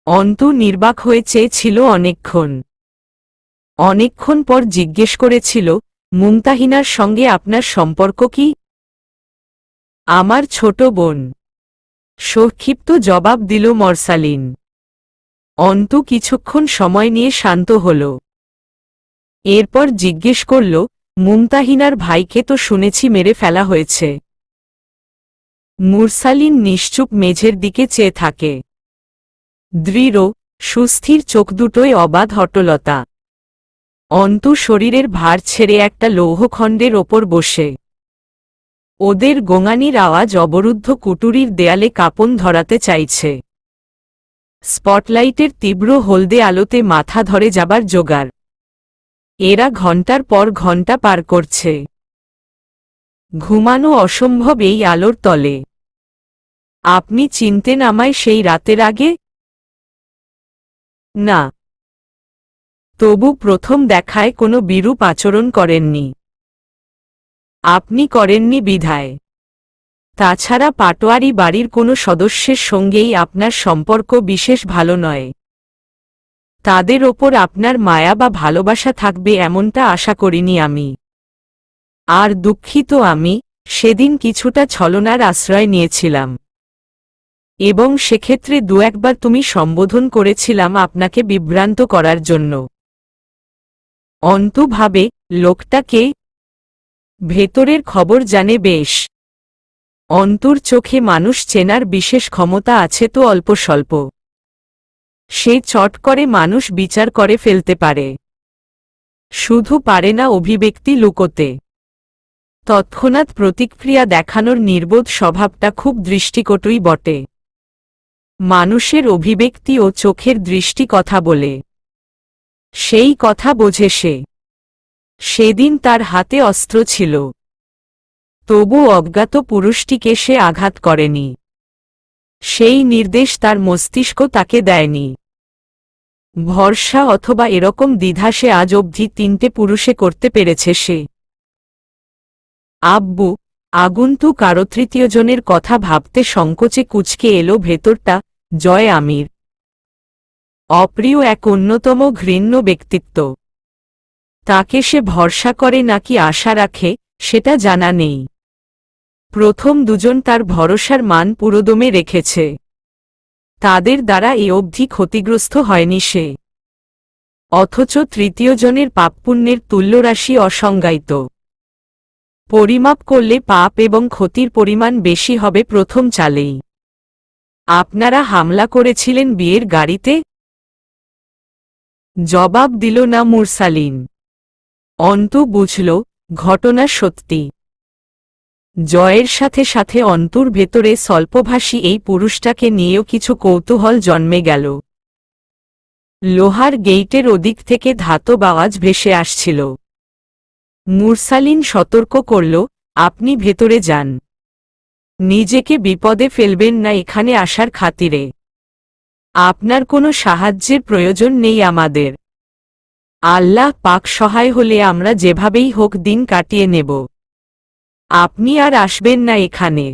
অন্তু নির্বাক হয়ে চেয়েছিল অনেকক্ষণ। অনেকক্ষণ পর জিজ্ঞেস করেছিল, মুমতাহিনার সঙ্গে আপনার সম্পর্ক কি? আমার ছোট বোন, সংক্ষিপ্ত জবাব দিল মরসালিন। অন্তু কিছুক্ষণ সময় নিয়ে শান্ত হল। এরপর জিজ্ঞেস করল, মুমতাহিনার ভাইকে তো শুনেছি মেরে ফেলা হয়েছে। মুরসালিন নিশ্চুপ মেঝের দিকে চেয়ে থাকে। দৃঢ় সুস্থির চোখ দুটোয় অবাধ অটলতা। অন্তু শরীরের ভার ছেড়ে একটা লৌহখণ্ডের ওপর বসে। ওদের গোঙানির আওয়াজ অবরুদ্ধ কুটুরির দেয়ালে কাঁপন ধরাতে চাইছে। স্পটলাইটের তীব্র হলদে আলোতে মাথা ধরে যাবার জোগাড়। এরা ঘণ্টার পর ঘণ্টা পার করছে। ঘুমানো অসম্ভব এই আলোর তলে। আপনি চিনতেন আমায় সেই রাতের আগে? না। তবু প্রথম দেখায় কোনো বিরূপ আচরণ করেননি। আপনি করেননি বিধায়। তাছাড়া পাটোয়ারি বাড়ির কোনো সদস্যের সঙ্গেই আপনার সম্পর্ক বিশেষ ভালো নয়। তাদের ওপর আপনার মায়া বা ভালোবাসা থাকবে এমনটা আশা করিনি আমি। আর দুঃখিত আমি, সেদিন কিছুটা ছলনার আশ্রয় নিয়েছিলাম। এবং সেক্ষেত্রে দু একবার তুমি সম্বোধন করেছিলাম আপনাকে বিভ্রান্ত করার জন্য। অন্তু ভাবে, লোকটা কে? ভেতরের খবর জানে বেশ। অন্তুর চোখে মানুষ চেনার বিশেষ ক্ষমতা আছে তো অল্প স্বল্প। সে চট করে মানুষ বিচার করে ফেলতে পারে, শুধু পারে না অভিব্যক্তি লুকোতে। তৎক্ষণাৎ প্রতিক্রিয়া দেখানোর নির্বোধ স্বভাবটা খুব দৃষ্টিকটুই বটে। মানুষের অভিব্যক্তি ও চোখের দৃষ্টি কথা বলে। সেই কথা বোঝে সে। সেদিন তার হাতে অস্ত্র ছিল। তবু অজ্ঞাত পুরুষটিকে সে আঘাত করেনি। সেই নির্দেশ তার মস্তিষ্ক তাকে দেয়নি। ভরসা অথবা এরকম দ্বিধা সে আজ অবধি 3টে পুরুষে করতে পেরেছে সে। আব্বু, আগন্তুক আরো তৃতীয়জনের কথা ভাবতে সংকোচে কুঁচকে এলো ভেতরটা। জয় আমির। অপ্রিয় এক অন্যতম ঘৃণ্য ব্যক্তিত্ব। তাকে সে ভরসা করে নাকি আশা রাখে, সেটা জানা নেই। প্রথম দুজন তার ভরসার মান পুরোদমে রেখেছে। তাদের দ্বারা এ অবধি ক্ষতিগ্রস্ত হয়নি সে। অথচ তৃতীয়জনের পাপপুণ্যের তুল্যরাশি অসংজ্ঞায়িত। পরিমাপ করলে পাপ এবং ক্ষতির পরিমাণ বেশি হবে প্রথম চালেই। আপনারা হামলা করেছিলেন বিয়ের গাড়িতে? জবাব দিল না মুরসালিন। অন্তু বুঝল, ঘটনা সত্যি। জয়ের সাথে সাথে অন্তুর ভেতরে স্বল্পভাষী এই পুরুষটাকে নিয়েও কিছু কৌতূহল জন্মে গেল। লোহার গেইটের ওদিক থেকে ধাতব আওয়াজ ভেসে আসছিল। মুরসালিন সতর্ক করল, আপনি ভেতরে যান। নিজেকে বিপদে ফেলবেন না এখানে আসার খাতিরে। আপনার কোনো সাহায্যের প্রয়োজন নেই আমাদের। আল্লাহ পাক সহায় হলে আমরা যেভাবেই হোক দিন কাটিয়ে নেব। আপনি আর আসবেন না এখানে।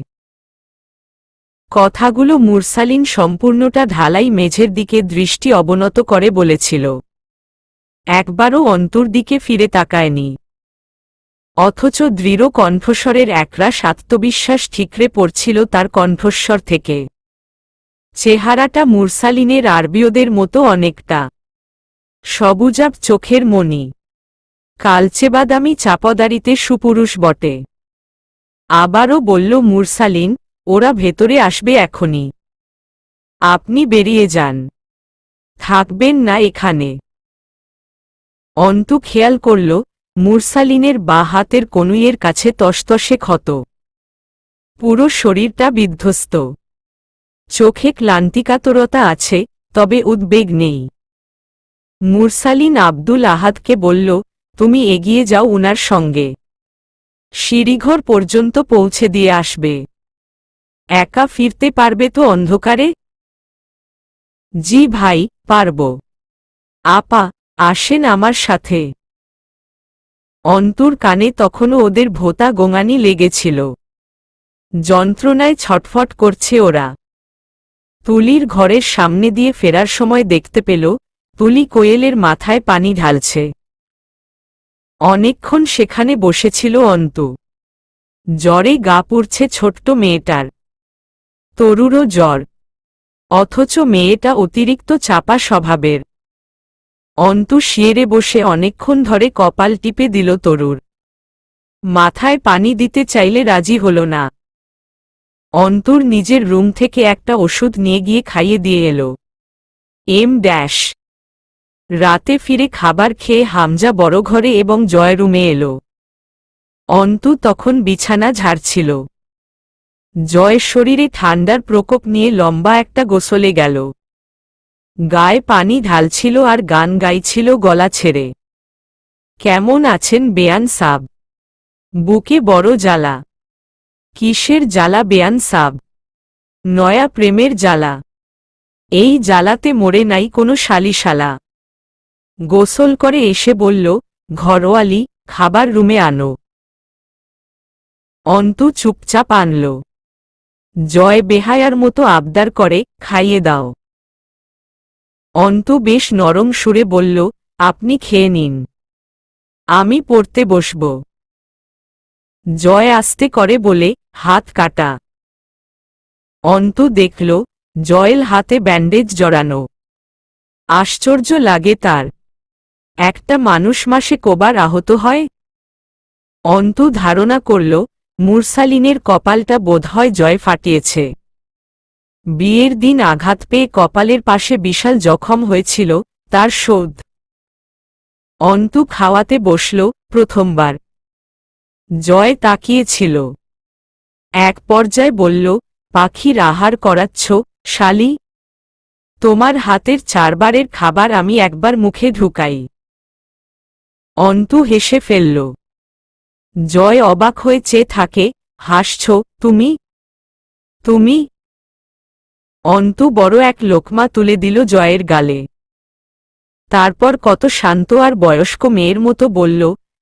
কথাগুলো মুরসালিন সম্পূর্ণটা ঢালাই মেঝের দিকে দৃষ্টি অবনত করে বলেছিল। একবারও অন্তুর দিকে ফিরে তাকায়নি। অথচ দৃঢ় কণ্ঠস্বরের একরাশ আত্মবিশ্বাস ঠিকরে পড়ছিল তার কণ্ঠস্বর থেকে। চেহারাটা মুরসালিনের আরবীয়দের মতো অনেকটা। সবুজাব চোখের মণি, কালচে বাদামি চাপদারিতে সুপুরুষ বটে। আবারও বলল মুরসালিন, ওরা ভেতরে আসবে এখনই। আপনি বেরিয়ে যান। থাকবেন না এখানে। অন্তু খেয়াল করল, মুরসালিনের বাঁ হাতের কনুইয়ের কাছে তসতসে ক্ষত। পুরো শরীরটা বিধ্বস্ত। চোখে ক্লান্তিকাতরতা আছে, তবে উদ্বেগ নেই। মুরসালিন আব্দুল আহাদকে বলল, তুমি এগিয়ে যাও উনার সঙ্গে। সিঁড়িঘর পর্যন্ত পৌঁছে দিয়ে আসবে। একা ফিরতে পারবে তো অন্ধকারে? জি ভাই, পারব। আপা, আসেন আমার সাথে। অন্তুর কানে তখনও ওদের ভোঁতা গোঙানি লেগেছিল। যন্ত্রণায় ছটফট করছে ওরা। তুলির ঘরের সামনে দিয়ে ফেরার সময় দেখতে পেল তুলি কোয়েলের মাথায় পানি ঢালছে। অনেকক্ষণ সেখানে বসেছিল অন্তু। জ্বরে গা পুড়ছে ছোট্ট মেয়েটার। তরুরও জ্বর, অথচ মেয়েটা অতিরিক্ত চাপা স্বভাবের। অন্তু শিয়েরে বসে অনেকক্ষণ ধরে কপাল টিপে দিল তরুর। মাথায় পানি দিতে চাইলে রাজি হল না। অন্তুর নিজের রুম থেকে একটা ওষুধ নিয়ে গিয়ে খাইয়ে দিয়ে এলো। রাতে ফিরে খাবার খেয়ে হামজা বড় ঘরে এবং জয় রুমে এলো। অন্তু তখন বিছানা ঝাড়ছিল। জয়ের শরীরে ঠান্ডার প্রকোপ নিয়ে লম্বা একটা গোসলে গেল। গায়ে পানি ঢালছিল আর গান গাইছিল গলা ছেড়ে। কেমন আছেন বেয়ান সাব? বুকে বড় জ্বালা। কিসের জ্বালা বেয়ান সাব? নয়া প্রেমের জ্বালা। এই জ্বালাতে মরে নাই কোনো শালিশালা। গোসল করে এসে বলল, ঘরোয়ালি, খাবার রুমে আনো। অন্তু চুপচাপ আনল। জয় বেহায়ার মতো আবদার করে, খাইয়ে দাও। অন্তু বেশ নরম সুরে বলল, আপনি খেয়ে নিন, আমি পড়তে বসব। জয় আস্তে করে বলে, হাত কাটা। অন্তু দেখল জয়েল হাতে ব্যান্ডেজ জড়ানো। আশ্চর্য লাগে তার। একটা মানুষ মাসে কবার আহত হয়? অন্তু ধারণা করল মুরসালিনের কপালটা বোধহয় জয় ফাটিয়েছে। বিয়ের দিন আঘাত পেয়ে কপালের পাশে বিশাল জখম হয়েছিল, তার শোধ। অন্তু খাওয়াতে বসল প্রথমবার। জয় তাকিয়েছিল। এক পর্যায়ে বলল, পাখির আহার করাচ্ছ শালি? তোমার হাতের 4 বারের খাবার আমি একবার মুখে ঢুকাই। অন্তু হেসে ফেলল। জয় অবাক হয়ে চেয়ে থাকে, হাসছ তুমি? তুমি? অন্তু বড় এক লোকমা তুলে দিল জয়ের গালে। তারপর কত শান্ত আর বয়স্ক মেয়ের মতো বলল,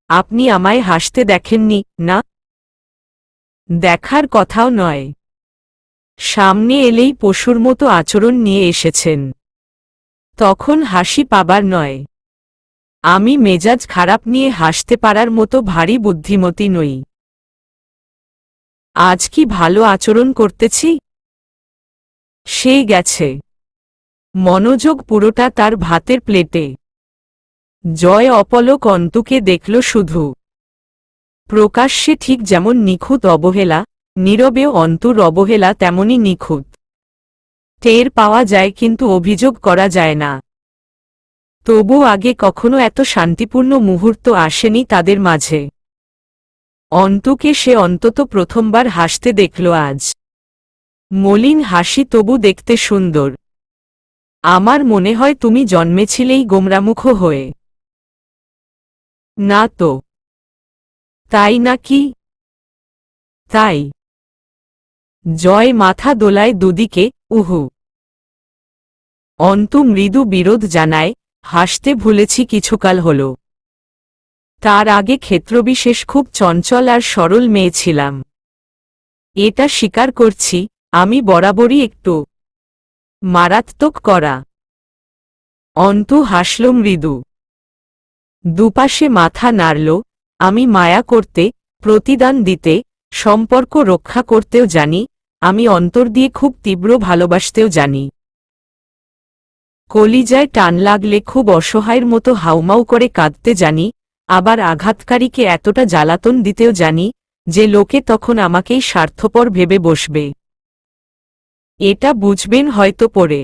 আপনি আমায় হাসতে দেখেননি না? দেখার কথাও নয়। সামনে এলেই পশুর মতো আচরণ নিয়ে এসেছেন। তখন হাসি পাবার নয়। আমি মেজাজ খারাপ নিয়ে হাসতে পারার মতো ভারী বুদ্ধিমতী নই। আজ কি ভালো আচরণ করতেছি? সে গেছে। মনোযোগ পুরোটা তার ভাতের প্লেটে। জয় অপলক অন্তুকে দেখল শুধু। প্রকাশ্যে ঠিক যেমন নিখুঁত অবহেলা, নীরবেও অন্তুর অবহেলা তেমনি নিখুঁত। টের পাওয়া যায় কিন্তু অভিযোগ করা যায় না। তবু আগে কখনো এত শান্তিপূর্ণ মুহূর্ত আসেনি তাদের মাঝে। অন্তুকে সে অন্তত প্রথমবার হাসতে দেখল আজ। মলিন হাসি, তবু দেখতে সুন্দর। আমার মনে হয় তুমি জন্মেছিলেই গোমরামুখ হয়ে। না তো। তাই নাকি? তাই। জয় মাথা দোলায় দুদিকে, উহু। অন্তু মৃদু বিরোধ জানায়, হাসতে ভুলেছি কিছুকাল হল। তার আগে ক্ষেত্রবিশেষ খুব চঞ্চল আর সরল মেয়ে ছিলাম। এটা স্বীকার করছি, আমি বরাবরই একটু মারাত্মক করা। অন্তু হাসল মৃদু। দুপাশে মাথা নাড়ল। আমি মায়া করতে, প্রতিদান দিতে, সম্পর্ক রক্ষা করতেও জানি, আমি অন্তর দিয়ে খুব তীব্র ভালোবাসতেও জানি। কলিজায় টান লাগলে খুব অসহায়ের মতো হাউমাউ করে কাঁদতে জানি, আবার আঘাতকারীকে এতটা জ্বালাতন দিতেও জানি যে লোকে তখন আমাকেই স্বার্থপর ভেবে বসবে। এটা বুঝবেন হয়তো পরে।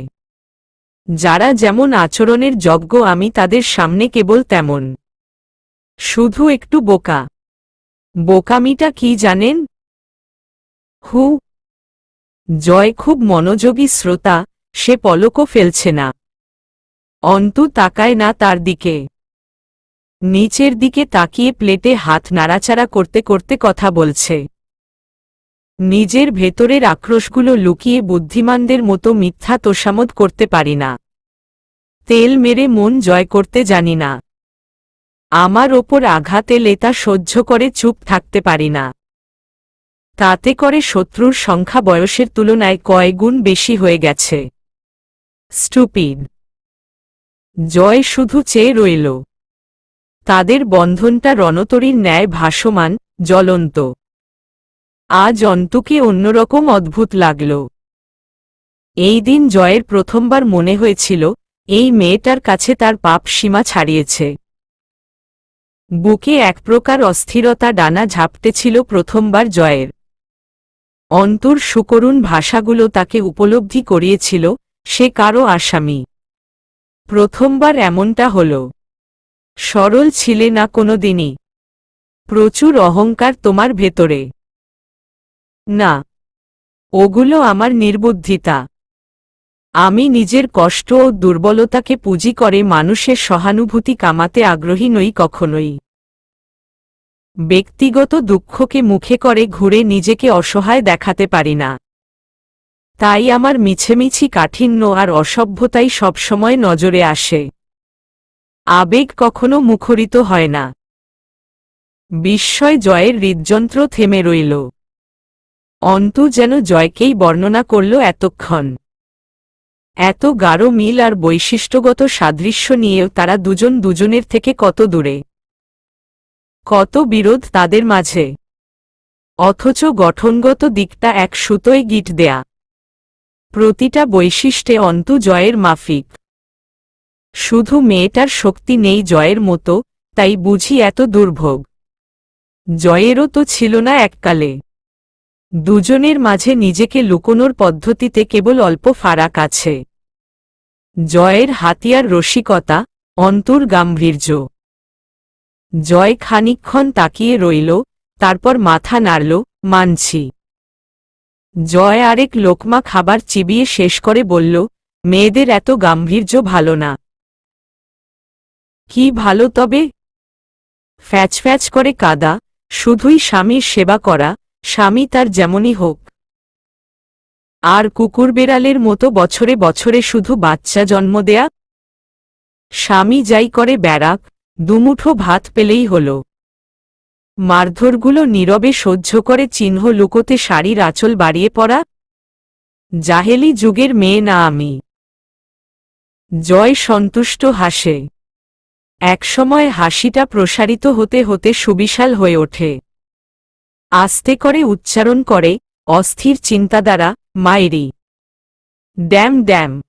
যারা যেমন আচরণের যোগ্য আমি তাদের সামনে কেবল তেমন। শুধু একটু বোকা। বোকামিটা কি জানেন? হু। জয় খুব মনোযোগী শ্রোতা, সে পলকও ফেলছে না। অন্তু তাকায় না তার দিকে। নিচের দিকে তাকিয়ে প্লেটে হাত নাড়াচাড়া করতে করতে কথা বলছে। নিজের ভেতরের আক্রোশগুলো লুকিয়ে বুদ্ধিমানদের মতো মিথ্যা তোষামোদ করতে পারি না। তেল মেরে মন জয় করতে জানি না। আমার ওপর আঘাত এলে তা সহ্য করে চুপ থাকতে পারি না। তাতে করে শত্রুর সংখ্যা বয়সের তুলনায় কয়েক গুণ বেশি হয়ে গেছে। স্টুপিড। জয় শুধু চেয়ে রইল। তাদের বন্ধনটা রণতরীর ন্যায় ভাসমান, জ্বলন্ত। আজ অন্তুকে অন্যরকম অদ্ভুত লাগল। এই দিন জয়ের প্রথমবার মনে হয়েছিল এই মেয়েটার কাছে তার পাপ সীমা ছাড়িয়েছে। বুকে এক প্রকার অস্থিরতা ডানা ঝাপটেছিল প্রথমবার জয়ের। অন্তুর সুকরুণ ভাষাগুলো তাকে উপলব্ধি করিয়েছিল সে কারো আসামি। প্রথমবার এমনটা হল। সরল ছিলে না কোনোদিনই। প্রচুর অহংকার তোমার ভেতরে। না, ওগুলো আমার নির্বুদ্ধিতা। আমি নিজের কষ্ট ও দুর্বলতাকে পুঁজি করে মানুষের সহানুভূতি কামাতে আগ্রহী নই কখনোই। ব্যক্তিগত দুঃখকে মুখে করে ঘুরে নিজেকে অসহায় দেখাতে পারি না। তাই আমার মিছেমিছি কাঠিন্য আর অসভ্যতাই সবসময় নজরে আসে। আবেগ কখনো মুখরিত হয় না। বিস্ময় জয়ের হৃদযন্ত্র থেমে রইল। অন্তু যেন জয়কেই বর্ণনা করল এতক্ষণ। এত গাঢ় মিল আর বৈশিষ্ট্যগত সাদৃশ্য নিয়েও তারা দুজন দুজনের থেকে কত দূরে। কত বিরোধ তাদের মাঝে। অথচ গঠনগত দিকটা এক সুতোয় গিট দেয়া। প্রতিটা বৈশিষ্ট্যে অন্তু জয়ের মাফিক। শুধু মেয়েটার শক্তি নেই জয়ের মতো, তাই বুঝি এত দুর্ভোগ। জয়েরও তো ছিল না এককালে। দুজনের মাঝে নিজেকে লুকোনোর পদ্ধতিতে কেবল অল্প ফারাক আছে। জয়ের হাতিয়ার রসিকতা, অন্তুর গাম্ভীর্য। জয় খানিকক্ষণ তাকিয়ে রইল, তারপর মাথা নাড়ল, মানছি। জয় আরেক লোকমা খাবার চিবিয়ে শেষ করে বলল, মেয়েদের এত গাম্ভীর্য ভালো না। কি ভালো তবে? ফ্যাচ ফ্যাচ করে কাদা, শুধুই স্বামীর সেবা করা, স্বামী তার যেমনই হোক। আর কুকুর বেড়ালের মতো বছরে বছরে শুধু বাচ্চা জন্ম দেয়া। স্বামী যাই করে বেড়াক, দুমুঠো ভাত পেলেই হল। মারধরগুলো নীরবে সহ্য করে চিহ্ন লুকোতে শাড়ির আঁচল বাড়িয়ে পড়া। জাহেলি যুগের মেয়ে না আমি। জয় সন্তুষ্ট হাসে। একসময় হাসিটা প্রসারিত হতে হতে সুবিশাল হয়ে ওঠে। আস্তে করে উচ্চারণ করে, অস্থির চিন্তা দ্বারা, মাইরি। ড্যাম ড্যাম।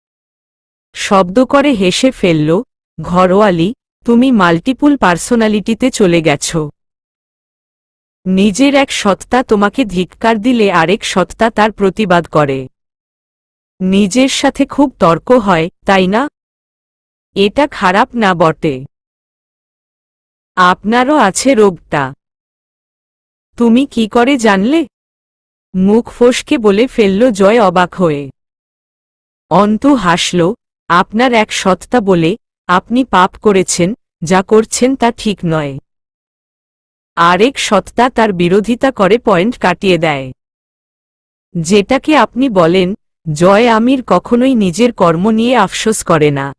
শব্দ করে হেসে ফেলল, ঘরোয়ালি, তুমি মাল্টিপুল পার্সোনালিটিতে চলে গেছ। নিজের এক সত্তা তোমাকে ধিক্কার দিলে আরেক সত্তা তার প্রতিবাদ করে। নিজের সাথে খুব তর্ক হয়, তাই না? এটা খারাপ না বটে। আপনারও আছে রোগটা। তুমি কি করে জানলে? মুখ ফসকে বলে ফেলল জয় অবাক হয়ে। অন্তু হাসল, আপনার এক সত্তা বলে, আপনি পাপ করেছেন, যা করছেন তা ঠিক নয়। আরেক সত্তা তার বিরোধিতা করে পয়েন্ট কাটিয়ে দেয়। যেটাকে আপনি বলেন, জয় আমির কখনোই নিজের কর্ম নিয়ে আফসোস করে না।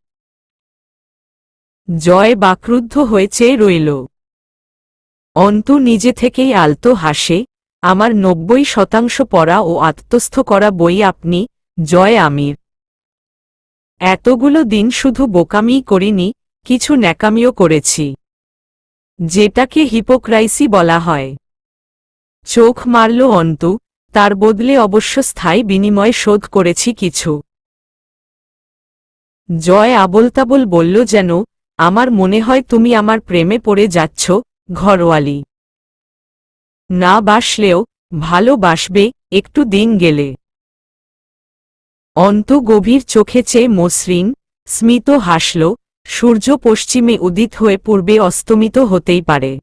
জয় বাকরুদ্ধ হয়ে চেয়ে রইল। অন্তু নিজে থেকেই আলতো হাসে, আমার 90% পড়া ও আত্মস্থ করা বই আপনি, জয় আমির। এতগুলো দিন শুধু বোকামিই করিনি, কিছু ন্যাকামিও করেছি। যেটাকে হিপোক্রাইসি বলা হয়। চোখ মারল অন্তু, তার বদলে অবশ্য স্থায়ী বিনিময় শোধ করেছি কিছু। জয় আবোলতাবোল বলল যেন, আমার মনে হয় তুমি আমার প্রেমে পড়ে যাচ্ছ, ঘরোয়ালি। না বাসলেও, ভালোবাসবে, একটু দিন গেলে। অন্তু গভীর চোখে চেয়ে মসৃণ, স্মিত হাসল, সূর্য পশ্চিমে উদিত হয়ে পূর্বে অস্তমিত হতেই পারে।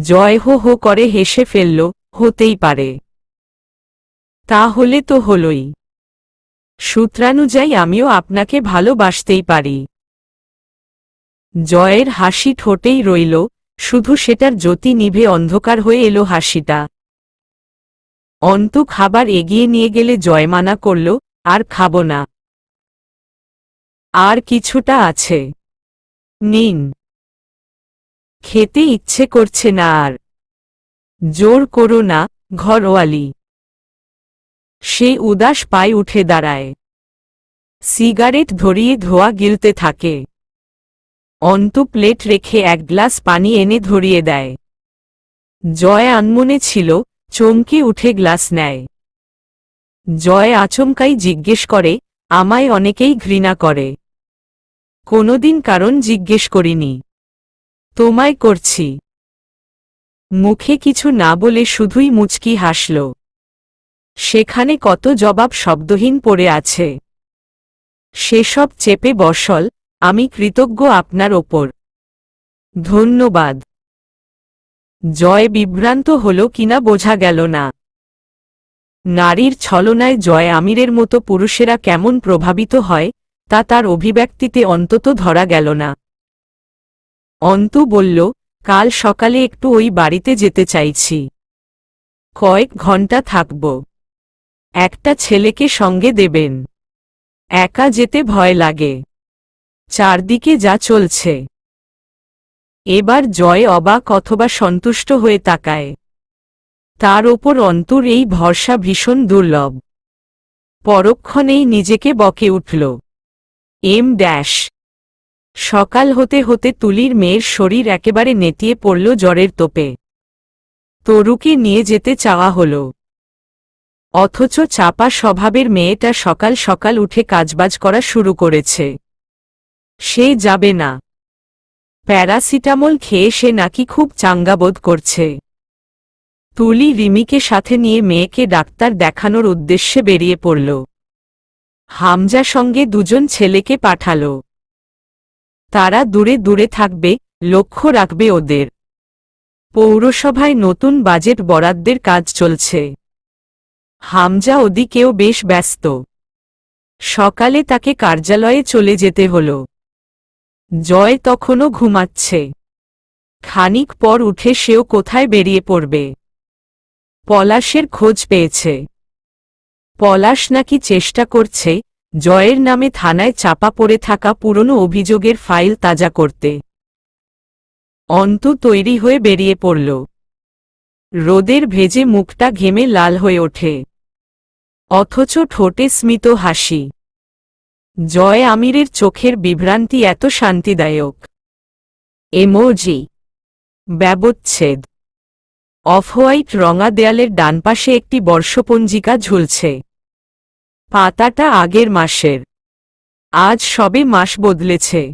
জয় হো হো করে হেসে ফেলল, হতেই পারে। তাহলে তো হলই। সূত্রানুযায়ী আমিও আপনাকে ভালোবাসতেই পারি। জয়ের হাসি ঠোঁটেই রইল, শুধু সেটার জ্যোতি নিভে অন্ধকার হয়ে এলো হাসিটা। অন্তু খাবার এগিয়ে নিয়ে গেলে জয় মানা করল, আর খাব না। আর কিছুটা আছে। নিন। খেতে ইচ্ছে করছে না আর। জোর করো না, ঘরোয়ালি। সে উদাস পায়ে উঠে দাঁড়ায়। সিগারেট ধরিয়ে ধোঁয়া গিলতে থাকে। অন্তু প্লেট রেখে এক গ্লাস পানি এনে ধরিয়ে দেয়। জয় আনমনে ছিল, চমকে উঠে গ্লাস নেয়। জয় আচমকাই জিজ্ঞেস করে, আমায় অনেকেই ঘৃণা করে। কোনোদিন কারণ জিজ্ঞেস করিনি। তোমায় করছি। মুখে কিছু না বলে শুধুই মুচকি হাসল। সেখানে কত জবাব শব্দহীন পড়ে আছে। সেসব চেপে বসল, আমি কৃতজ্ঞ আপনার ওপর। ধন্যবাদ। জয় বিভ্রান্ত হল কিনা বোঝা গেল না। নারীর ছলনায় জয় আমিরের মতো পুরুষেরা কেমন প্রভাবিত হয় তা তার অভিব্যক্তিতে অন্তত ধরা গেল না। অন্তু বলল, কাল সকালে একটু ওই বাড়িতে যেতে চাইছি। কয়েক ঘন্টা থাকব। একটা ছেলেকে সঙ্গে দেবেন। একা যেতে ভয় লাগে। চারদিকে যা চলছে। এবার জয় অবাক অথবা সন্তুষ্ট হয়ে তাকায়। তার ওপর অন্তুর এই ভরসা ভীষণ দুর্লভ। পরক্ষণেই নিজেকে বকে উঠল। সকাল হতে হতে তুলির মেয়ের শরীর একেবারে নেতিয়ে পড়ল জ্বরের তোপে। তরুকে নিয়ে যেতে চাওয়া হল। অথচ চাপা স্বভাবের মেয়েটা সকাল সকাল উঠে কাজবাজ করা শুরু করেছে। সে যাবে না। প্যারাসিটামল খেয়ে সে নাকি খুব চাঙ্গা বোধ করছে। তুলি রিমিকে সাথে নিয়ে মেয়েকে ডাক্তার দেখানোর উদ্দেশ্যে বেরিয়ে পড়ল। হামজা সঙ্গে দুজন ছেলেকে পাঠাল। তারা দূরে দূরে থাকবে, লক্ষ্য রাখবে ওদের। পৌরসভায় নতুন বাজেট বরাদ্দের কাজ চলছে। হামজা ওদিকেও বেশ ব্যস্ত। সকালে তাকে কার্যালয়ে চলে যেতে হল। জয় তখনও ঘুমাচ্ছে। খানিক পর উঠে সেও কোথায় বেরিয়ে পড়বে। পলাশের খোঁজ পেয়েছে। পলাশ নাকি চেষ্টা করছে জয়ের নামে থানায় চাপা পড়ে থাকা পুরনো অভিযোগের ফাইল তাজা করতে। অন্তু তৈরি হয়ে বেরিয়ে পড়ল। রোদের ভেজে মুখটা ঘেমে লাল হয়ে ওঠে। অথচ ঠোঁটে স্মিত হাসি। জয় আমিরের চোখের বিভ্রান্তি এত শান্তিদায়ক। এমোজি। ব্যবচ্ছেদ। অফ হোয়াইট রঙা দেয়ালের ডানপাশে একটি বর্ষপঞ্জিকা ঝুলছে। পাতাটা আগের মাসের। আজ সবে মাস বদলেছে।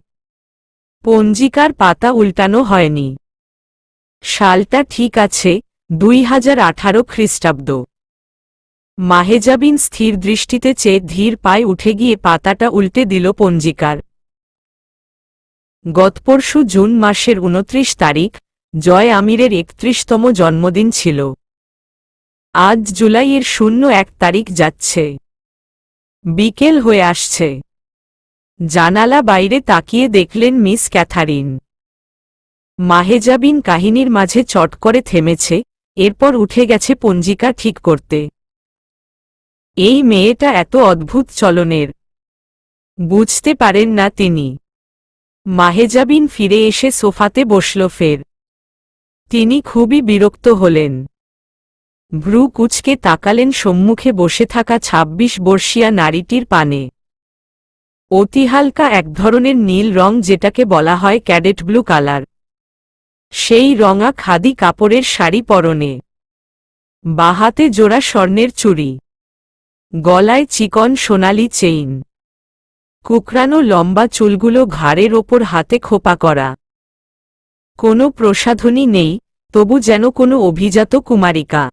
পঞ্জিকার পাতা উল্টানো হয়নি। সালটা ঠিক আছে, 2018 খ্রিস্টাব্দ। মাহেজাবিন স্থির দৃষ্টিতে চেয়ে ধীর পায়ে উঠে গিয়ে পাতাটা উল্টে দিল পঞ্জিকার। গতপরশু জুন মাসের 29 তারিখ জয় আমিরের 31তম জন্মদিন ছিল। আজ জুলাইয়ের 01 তারিখ যাচ্ছে। বিকেল হয়ে আসছে। জানালা বাইরে তাকিয়ে দেখলেন মিস ক্যাথারিন। মাহেজাবিন কাহিনীর মাঝে চট করে থেমেছে, এরপর উঠে গেছে পঞ্জিকা ঠিক করতে। এই মেয়েটা এত অদ্ভুত চলনের। বুঝতে পারেন না তিনি। মাহেজাবিন ফিরে এসে সোফাতে বসল ফের। তিনি খুবই বিরক্ত হলেন। ভ্রু কুঁচকে তাকালেন সম্মুখে বসে থাকা 26 বর্ষীয়া নারীটির পানে। অতি হালকা এক ধরনের নীল রং, যেটাকে বলা হয় ক্যাডেট ব্লু কালার। সেই রঙা খাদি কাপড়ের শাড়ি পরনে। বাহাতে জোড়া স্বর্ণের চুড়ি। গলায় চিকন সোনালি চেইন। কুকরানো লম্বা চুলগুলো ঘাড়ের ওপর হাতে খোপা করা। কোনো প্রসাধনী নেই, তবু যেন কোনো অভিজাত কুমারিকা।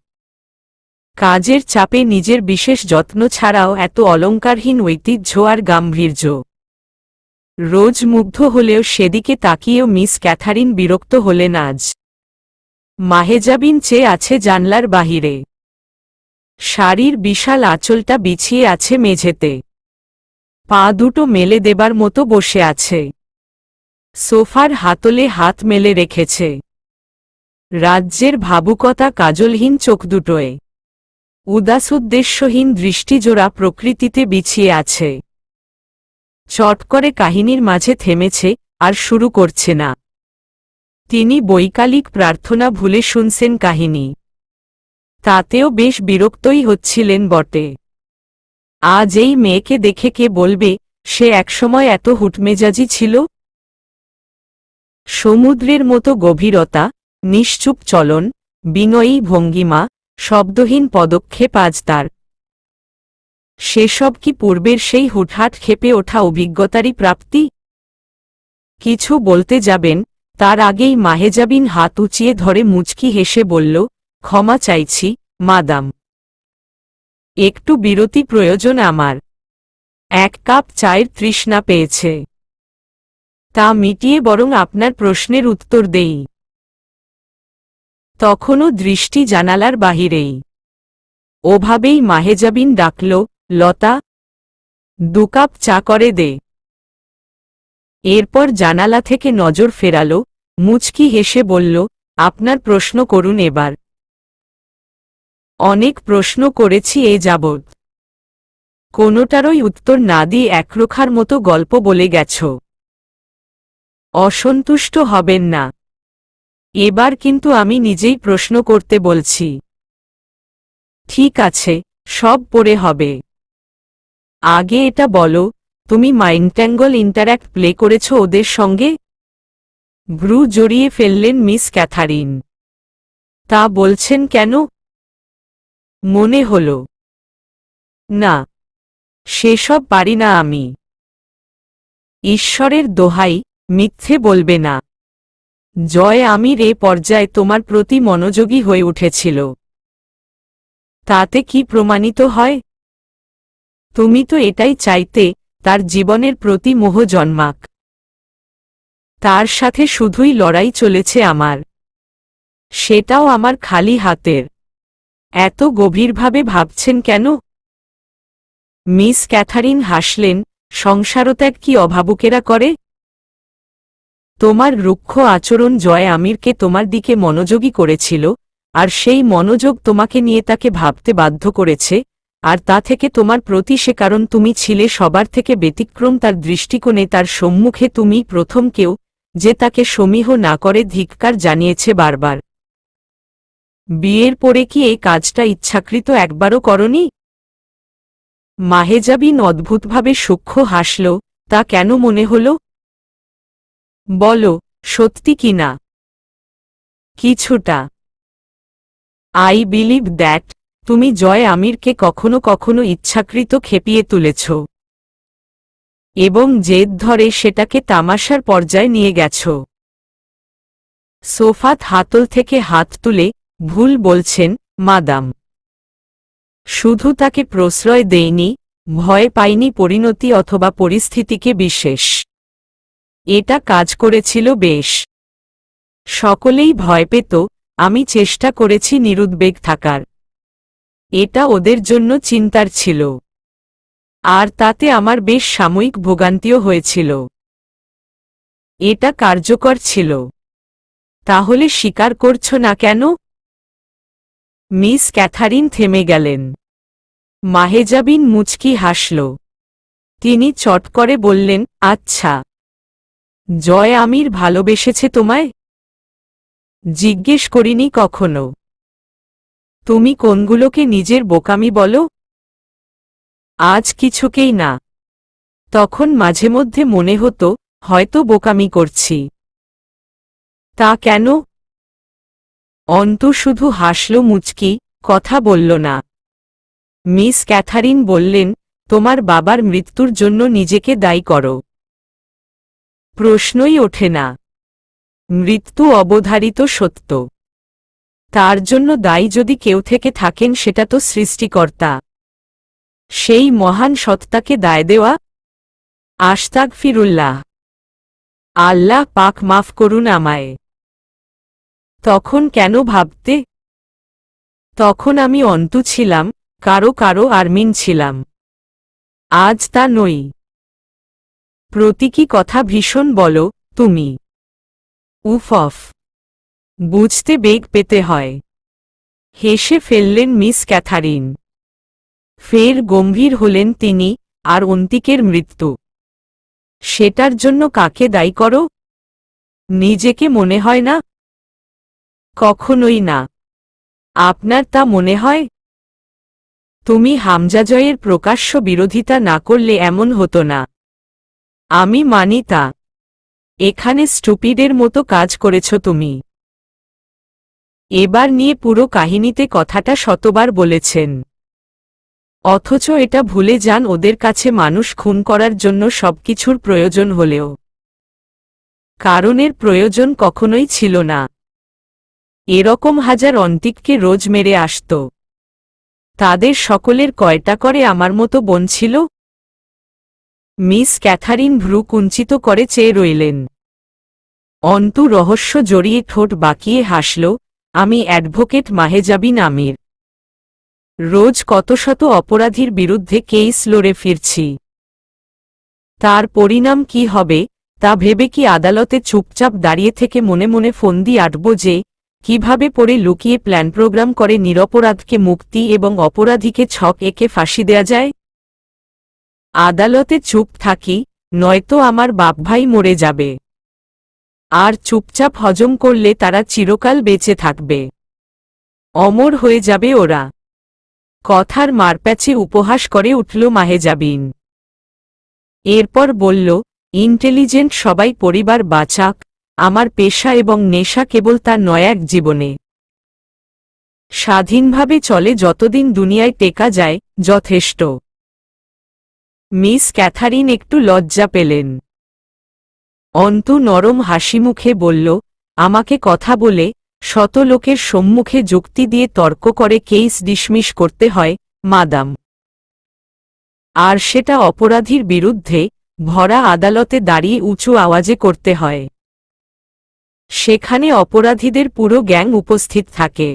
কাজের চাপে নিজের বিশেষ যত্ন ছাড়াও এত অলঙ্কারহীন ঐতিহ্য আর গাম্ভীর্য। রোজ মুগ্ধ হলেও সেদিকে তাকিয়েও মিস ক্যাথারিন বিরক্ত হলেন আজ। মাহেজাবিন চেয়ে আছে জানলার বাহিরে। শাড়ির বিশাল আঁচলটা বিছিয়ে আছে মেঝেতে। পা দুটো মেলে দেবার মতো বসে আছে। সোফার হাতলে হাত মেলে রেখেছে। রাজ্যের ভাবুকতা কাজলহীন চোখ দুটোয়। উদাসোদ্দেশ্যহীন দৃষ্টিজোড়া প্রকৃতিতে বিছিয়ে আছে। চট করে কাহিনীর মাঝে থেমেছে, আর শুরু করছে না। তিনি বৈকালিক প্রার্থনা ভুলে শুনছেন কাহিনী। তাতেও বেশ বিরক্তই হচ্ছিলেন বটে। আজ এই মেয়েকে দেখে কে বলবে সে একসময় এত হুটমেজাজি ছিল? সমুদ্রের মতো গভীরতা, নিশ্চুপ চলন, বিনয়ী ভঙ্গিমা, শব্দহীন পদক্ষেপ আজ তার। সেসব কি পূর্বের সেই হুটহাট ক্ষেপে ওঠা অভিজ্ঞতারই প্রাপ্তি? কিছু বলতে যাবেন, তার আগেই মাহেজাবিন হাত উঁচিয়ে ধরে মুচকি হেসে বলল, ক্ষমা চাইছি, মাদাম। একটু বিরতি প্রয়োজন আমার। এক কাপ চায়ের তৃষ্ণা পেয়েছে। তা মিটিয়ে বরং আপনার প্রশ্নের উত্তর দেই। তখনও দৃষ্টি জানালার বাহিরেই। ওভাবেই মাহেজাবিন ডাকল, লতা, 2 কাপ চা করে দে। এরপর জানালা থেকে নজর ফেরাল, মুচকি হেসে বলল, আপনার প্রশ্ন করুন এবার। অনেক প্রশ্ন করেছি এ যাবৎ। কোনোটারই উত্তর না দিয়ে একরোখার মতো গল্প বলে গেছ। অসন্তুষ্ট হবেন না। এবার কিন্তু আমি নিজেই প্রশ্ন করতে বলছি। ঠিক আছে, সব পরে হবে। আগে এটা বলো, তুমি মাইন্ডট্যাঙ্গল ইন্টারঅ্যাক্ট প্লে করেছ ওদের সঙ্গে? ভ্রু জড়িয়ে ফেললেন মিস ক্যাথারিন। তা বলছেন কেন? মনে হল। না, সেসব পারি না আমি। ঈশ্বরের দোহাই, মিথ্যে বলবে না। জয় আমির এ পর্যায়ে তোমার প্রতি মনোযোগী হয়ে উঠেছিল। তাতে কি প্রমাণিত হয়? তুমি তো এটাই চাইতে, তার জীবনের প্রতি মোহ জন্মাক। তার সাথে শুধুই লড়াই চলেছে আমার। সেটাও আমার খালি হাতের। এত গভীরভাবে ভাবছেন কেন? মিস ক্যাথারিন হাসলেন, সংসারত্যাগ কি অভাবুকেরা করে? তোমার রুক্ষ আচরণ জয় আমিরকে তোমার দিকে মনোযোগী করেছিল, আর সেই মনোযোগ তোমাকে নিয়ে তাকে ভাবতে বাধ্য করেছে, আর তা থেকে তোমার প্রতি সে কারণ তুমি ছিলে সবার থেকে ব্যতিক্রম তার দৃষ্টিকোণে তার সম্মুখে তুমি প্রথম কেউ, যে তাকে সমীহ না করে ধিক্কার জানিয়েছে বারবার। বিয়ের পরে কি এই কাজটা ইচ্ছাকৃত একবারও করনি? মাহেজাবিন অদ্ভুতভাবে সূক্ষ্ম হাসল, তা কেন মনে হল? বলো, সত্যি কি না? কিছুটা। আই বিলিভ দ্যাট, তুমি জয় আমিরকে কখনো কখনো ইচ্ছাকৃত খেপিয়ে তুলেছ। এবং জেদ ধরে সেটাকে তামাশার পর্যায়ে নিয়ে গেছ। সোফাত হাতল থেকে হাত তুলে, ভুল বলছেন, মাদাম। শুধু তাকে প্রশ্রয় দেইনি, ভয় পাইনি পরিণতি অথবা পরিস্থিতিকে বিশেষ। এটা কাজ করেছিল বেশ। সকলেই ভয় পেত, আমি চেষ্টা করেছি নিরুদ্বেগ থাকার। এটা ওদের জন্য চিন্তার ছিল। আর তাতে আমার বেশ সাময়িক ভোগান্তিও হয়েছিল। এটা কার্যকর ছিল। তাহলে স্বীকার করছ না কেন? মিস ক্যাথারিন থেমে গেলেন। মাহেজাবিন মুচকি হাসল। তিনি চট করে বললেন, আচ্ছা। জয় আমির ভালোবেসেছে তোমায়? জিজ্ঞেস করিনি কখনো। তুমি কোনগুলোকে নিজের বোকামি বলো? আজ কিছুকেই না। তখন মাঝে মধ্যে মনে হতো, হয়তো বোকামি করছি। তা কেন? অন্তু শুধু হাসল মুচকি, কথা বলল না। মিস ক্যাথারিন বললেন, তোমার বাবার মৃত্যুর জন্য নিজেকে দায়ী করো। প্রশ্নই ওঠে না। মৃত্যু অবধারিত সত্য। তার জন্য দায়ী যদি কেউ থেকে থাকেন সেটা তো সৃষ্টিকর্তা। সেই মহান সত্তাকে দায় দেওয়া? আস্তাগফিরুল্লাহ। আল্লাহ পাক মাফ করুন আমায়। তখন কেন ভাবতে? তখন আমি অন্তু ছিলাম, কারো কারো আরমিন ছিলাম। আজ তা নই। প্রতীকী কথা ভীষণ বলো, তুমি। উফ অফ। বুঝতে বেগ পেতে হয়। হেসে ফেললেন মিস ক্যাথারিন। ফের গম্ভীর হলেন তিনি, আর অন্তিকের মৃত্যু। সেটার জন্য কাকে দায়ী করো? নিজেকে মনে হয় না? কখনোই না। আপনার তা মনে হয়? তুমি হামজা জয়ের প্রকাশ্য বিরোধিতা না করলে এমন হতো না। আমি মানি তা। এখানে স্টুপিডের মতো কাজ করেছ তুমি। এবার নিয়ে পুরো কাহিনীতে কথাটা শতবার বলেছেন, অথচ এটা ভুলে যান ওদের কাছে মানুষ খুন করার জন্য সবকিছুর প্রয়োজন হলেও কারণের প্রয়োজন কখনোই ছিল না। এরকম হাজার অন্তিককে রোজ মেরে আসত। তাদের সকলের কয়টা করে আমার মতো বোন ছিল? মিস ক্যাথারিন ভ্রু কুঞ্চিত করে চেয়ে রইলেন। অন্তু রহস্য জড়িয়ে ঠোঁট বাঁকিয়ে হাসল। আমি অ্যাডভোকেট মাহেজাবিন আমির। রোজ কত শত অপরাধীর বিরুদ্ধে কেস লড়ে ফিরছি। তার পরিণাম কি হবে তা ভেবে কি আদালতে চুপচাপ দাঁড়িয়ে থেকে মনে মনে ফন্দি আঁটব যে কিভাবে পড়ে লুকিয়ে প্ল্যান প্রোগ্রাম করে নিরপরাধকে মুক্তি এবং অপরাধীকে ছক এঁকে ফাঁসি দেয়া যায়? আদালতে চুপ থাকি, নয়তো আমার বাপভাই মরে যাবে। আর চুপচাপ হজম করলে তারা চিরকাল বেঁচে থাকবে। অমর হয়ে যাবে ওরা। কথার মারপ্যাচে উপহাস করে উঠল মাহেজাবিন। এরপর বলল, ইন্টেলিজেন্ট সবাই পরিবার বাঁচাক, আমার পেশা এবং নেশা কেবল তার নয়াক জীবনে স্বাধীনভাবে চলে যতদিন দুনিয়ায় টেকা যায়, যথেষ্ট। মিস ক্যাথারিন একটু লজ্জা পেলেন। অন্তু নরম হাসিমুখে বলল, আমাকে কথা বলে শত লোকের সম্মুখে যুক্তি দিয়ে তর্ক করে কেস ডিসমিস করতে হয় মাদাম। আর সেটা অপরাধীর বিরুদ্ধে ভরা আদালতে দাঁড়িয়ে উঁচু আওয়াজে করতে হয়। সেখানে অপরাধীদের পুরো গ্যাং উপস্থিত থাকে।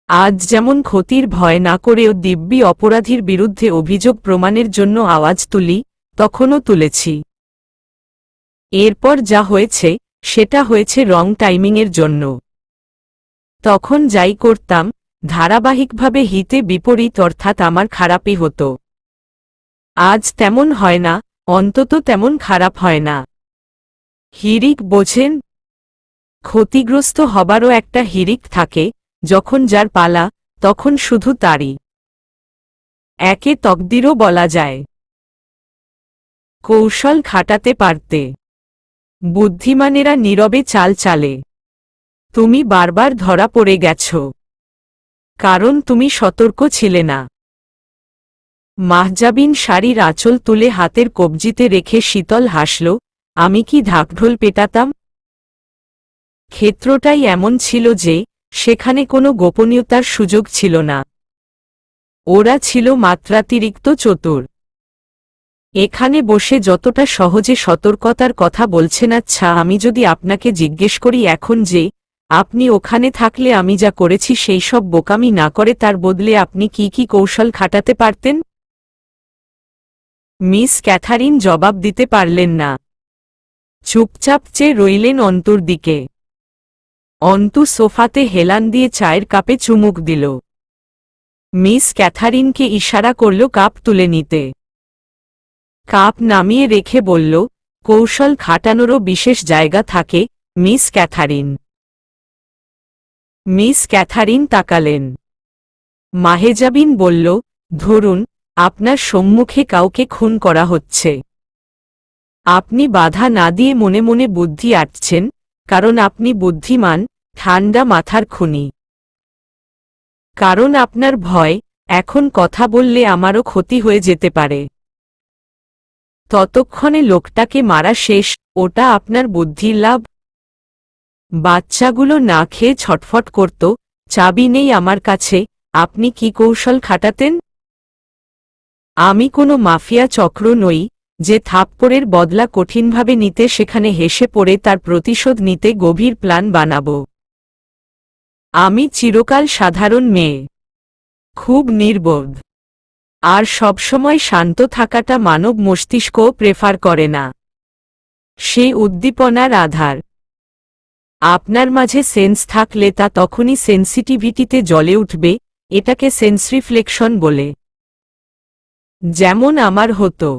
আজ যেমন ক্ষতির ভয় না করেও দিব্যি অপরাধীর বিরুদ্ধে অভিযোগ প্রমাণের জন্য আওয়াজ তুলি, তখনও তুলেছি। এরপর যা হয়েছে সেটা হয়েছে রং টাইমিংয়ের জন্য। তখন যাই করতাম ধারাবাহিকভাবে হিতে বিপরীত, অর্থাৎ আমার খারাপই হতো। আজ তেমন হয় না, অন্তত তেমন খারাপ হয় না। হিরিক বোঝেন? ক্ষতিগ্রস্ত হবারও একটা হিরিক থাকে, যখন যার পালা তখন শুধু তারই। একে তকদিরও বলা যায়। কৌশল খাটাতে পারতে বুদ্ধিমানেরা নীরবে চাল চালে। তুমি বারবার ধরা পড়ে গেছ, কারণ তুমি সতর্ক ছিলে না। মাহজাবিন শাড়ির আঁচল তুলে হাতের কবজিতে রেখে শীতল হাসল। আমি কি ঢাকঢোল পেটাতাম? ক্ষেত্রটাই এমন ছিল যে সেখানে কোনো গোপনীয়তার সুযোগ ছিল না। ওরা ছিল মাত্রাতিরিক্ত চতুর। এখানে বসে যতটা সহজে সতর্কতার কথা বলছেন, আচ্ছা আমি যদি আপনাকে জিজ্ঞেস করি এখন যে আপনি ওখানে থাকলে আমি যা করেছি সেই সব বোকামি না করে তার বদলে আপনি কি কি কৌশল খাটাতে পারতেন? মিস ক্যাথারিন জবাব দিতে পারলেন না। চুপচাপ চেয়ে রইলেন অন্তুর দিকে। অন্তু সোফাতে হেলান দিয়ে চায়ের কাপে চুমুক দিল। মিস ক্যাথারিনকে ইশারা করল কাপ তুলে নিতে। কাপ নামিয়ে রেখে বলল, কৌশল খাটানোরও বিশেষ জায়গা থাকে মিস ক্যাথারিন। মিস ক্যাথারিন তাকালেন। মাহেজাবিন বলল, ধরুন আপনার সম্মুখে কাউকে খুন করা হচ্ছে। আপনি বাধা না দিয়ে মনে মনে বুদ্ধি আঁটছেন, কারণ আপনি বুদ্ধিমান, ঠান্ডা মাথার খুনি। কারণ আপনার ভয় এখন কথা বললে আমারও ক্ষতি হয়ে যেতে পারে। ততক্ষণে লোকটাকে মারা শেষ, ওটা আপনার বুদ্ধির লাভ। বাচ্চাগুলো না খেয়ে ছটফট করত, চাবি নেই আমার কাছে, আপনি কি কৌশল খাটাতেন? আমি কোনো মাফিয়া চক্র নই যে থাপ্পড়ের বদলা কঠিনভাবে নিতে সেখানে হেসে পড়ে তার প্রতিশোধ নিতে গভীর প্ল্যান বানাব। আমি চিরকাল সাধারণ মেয়ে, খুব নির্বোধ, আর সবসময় শান্ত থাকাটা মানব মস্তিষ্কও প্রেফার করে না। সেই উদ্দীপনার আধার। আপনার মাঝে সেন্স থাকলে তা তখনই সেন্সিটিভিটিতে জ্বলে উঠবে, এটাকে সেন্স রিফ্লেকশন বলে। যেমন আমার হতো।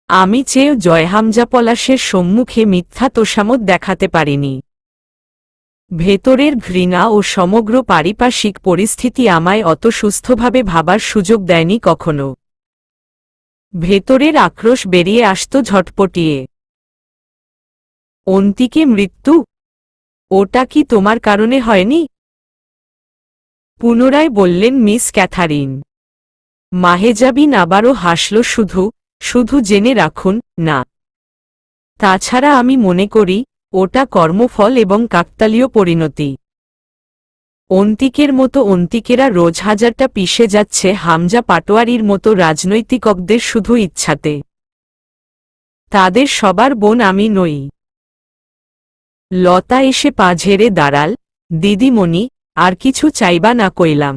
আমি চেয়েও জয়হামজা পলাশের সম্মুখে মিথ্যা তোষামত দেখাতে পারিনি। ভেতরের ঘৃণা ও সমগ্র পারিপার্শ্বিক পরিস্থিতি আমায় অত সুস্থভাবে ভাবার সুযোগ দেয়নি কখনো। ভেতরের আক্রোশ বেরিয়ে আসত ঝটপটিয়ে। অন্তিকে মৃত্যু? ওটা কি তোমার কারণে হয়নি? পুনরায় বললেন মিস ক্যাথারিন। মাহেজাবিন আবারও হাসল। শুধু জেনে রাখুন, না। তাছাড়া আমি মনে করি ওটা কর্মফল এবং কাকতালীয় পরিণতি। অন্তিকের মতো অন্তিকেরা রোজ হাজারটা পিষে যাচ্ছে হামজা পাটোয়ারির মতো রাজনৈতিকদের শুধু ইচ্ছাতে। তাদের সবার বোন আমি নই। লতা এসে পা ঝেড়ে দাঁড়াল। দিদিমণি, আর কিছু চাইবা না কইলাম।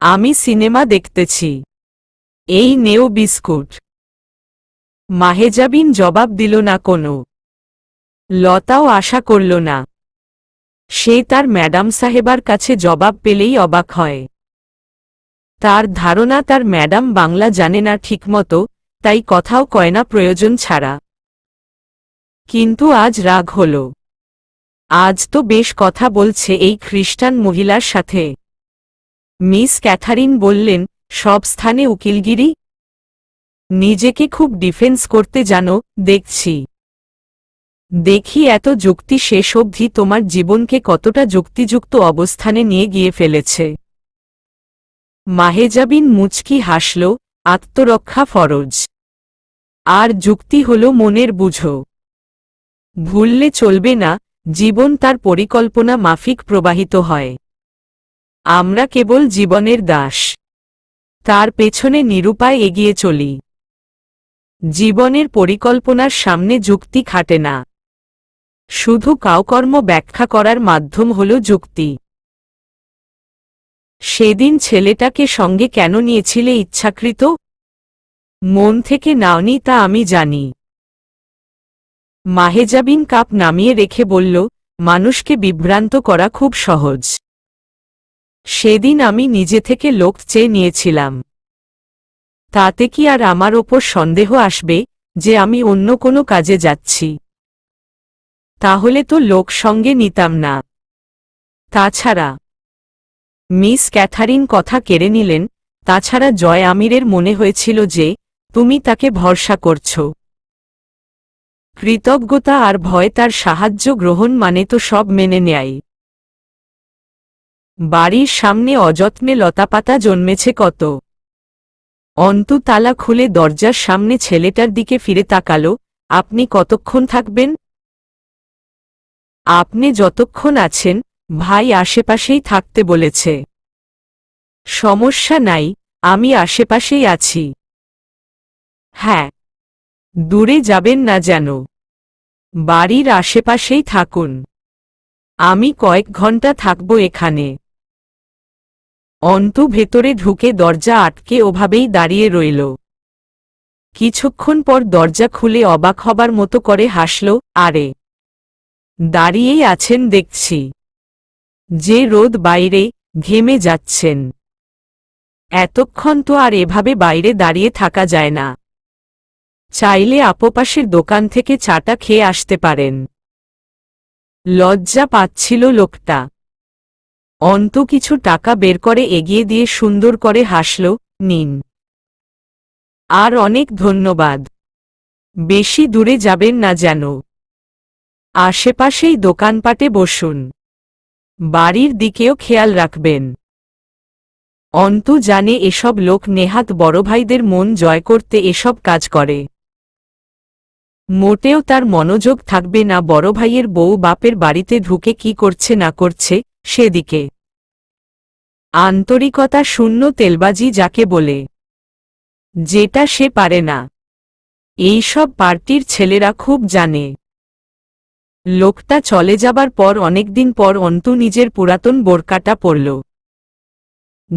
আমি সিনেমা দেখতেছি। এই নেও বিস্কুট। মাহেজাবিন জবাব দিল না কোনো। লতাও আশা করল না। সে তার ম্যাডাম সাহেবার কাছে জবাব পেলেই অবাক হয়। তার ধারণা তার ম্যাডাম বাংলা জানে না ঠিকমতো, তাই কথাও কয় না প্রয়োজন ছাড়া। কিন্তু আজ রাগ হল। আজ তো বেশ কথা বলছে এই খ্রিস্টান মহিলার সাথে। মিস ক্যাথারিন বললেন, সব স্থানে উকিলগিরি? নিজেকে খুব ডিফেন্স করতে জানো, দেখছি। দেখি এত যুক্তি শেষ অবধি তোমার জীবনকে কতটা যুক্তিযুক্ত অবস্থানে নিয়ে গিয়ে ফেলেছে। মাহেজাবিন মুচকি হাসল। আত্মরক্ষা ফরজ। আর যুক্তি হল মনের বুঝো। ভুললে চলবে না, জীবন তার পরিকল্পনা মাফিক প্রবাহিত হয়। আমরা কেবল জীবনের দাস। তার পেছনে নিরুপায় এগিয়ে চলি। জীবনের পরিকল্পনার সামনে যুক্তি খাটে না। শুধু কাউকর্ম ব্যাখ্যা করার মাধ্যম হল যুক্তি। সেদিন ছেলেটাকে সঙ্গে কেন নিয়েছিলে ইচ্ছাকৃত? মন থেকে নাওনি তা আমি জানি। মাহেজাবিন কাপ নামিয়ে রেখে বলল, মানুষকে বিভ্রান্ত করা খুব সহজ। সেদিন আমি নিজে থেকে লোক চেয়ে নিয়েছিলাম। তাতে কি আর আমার ওপর সন্দেহ আসবে যে আমি অন্য কোনো কাজে যাচ্ছি? তাহলে তো লোক সঙ্গে নিতাম না। তাছাড়া, মিস ক্যাথারিন কথা কেড়ে নিলেন, তাছাড়া জয় আমিরের মনে হয়েছিল যে তুমি তাকে ভরসা করছ। কৃতজ্ঞতা আর ভয় তার সাহায্য গ্রহণ মানে তো সব মেনে নেয়। বাড়ির সামনে অযত্নে লতাপাতা জন্মেছে কত। অন্তু তালা খুলে দরজার সামনে ছেলেটার দিকে ফিরে তাকাল। আপনি কতক্ষণ থাকবেন? আপনি যতক্ষণ আছেন, ভাই আশেপাশেই থাকতে বলেছে। সমস্যা নাই, আমি আশেপাশেই আছি। হ্যাঁ, দূরে যাবেন না যেন। বাড়ির আশেপাশেই থাকুন। আমি কয়েক ঘন্টা থাকব এখানে। অন্তু ভেতরে ঢুকে দরজা আটকে ওভাবেই দাঁড়িয়ে রইল। কিছুক্ষণ পর দরজা খুলে অবাক হবার মতো করে হাসল। আরে, দাঁড়িয়েই আছেন দেখছি। যে রোদ বাইরে, ঘেমে যাচ্ছেন। এতক্ষণ তো আর এভাবে বাইরে দাঁড়িয়ে থাকা যায় না। চাইলে আপোপাশের দোকান থেকে চাটা খেয়ে আসতে পারেন। লজ্জা পাচ্ছিল লোকটা। অন্তু কিছু টাকা বের করে এগিয়ে দিয়ে সুন্দর করে হাসল। নিন। আর অনেক ধন্যবাদ। বেশি দূরে যাবেন না যেন। আশেপাশেই দোকানপাটে বসুন। বাড়ির দিকেও খেয়াল রাখবেন। অন্তু জানে এসব লোক নেহাত বড় ভাইদের মন জয় করতে এসব কাজ করে। মোটেও তার মনোযোগ থাকবে না বড় ভাইয়ের বউ বাপের বাড়িতে ঢুকে কি করছে না করছে সেদিকে। আন্তরিকতা শূন্য তেলবাজি যাকে বলে, যেটা সে পারে না। এইসব পার্টির ছেলেরা খুব জানে। লোকটা চলে যাবার পর অনেকদিন পর অন্তু নিজের পুরাতন বোরকাটা পরল।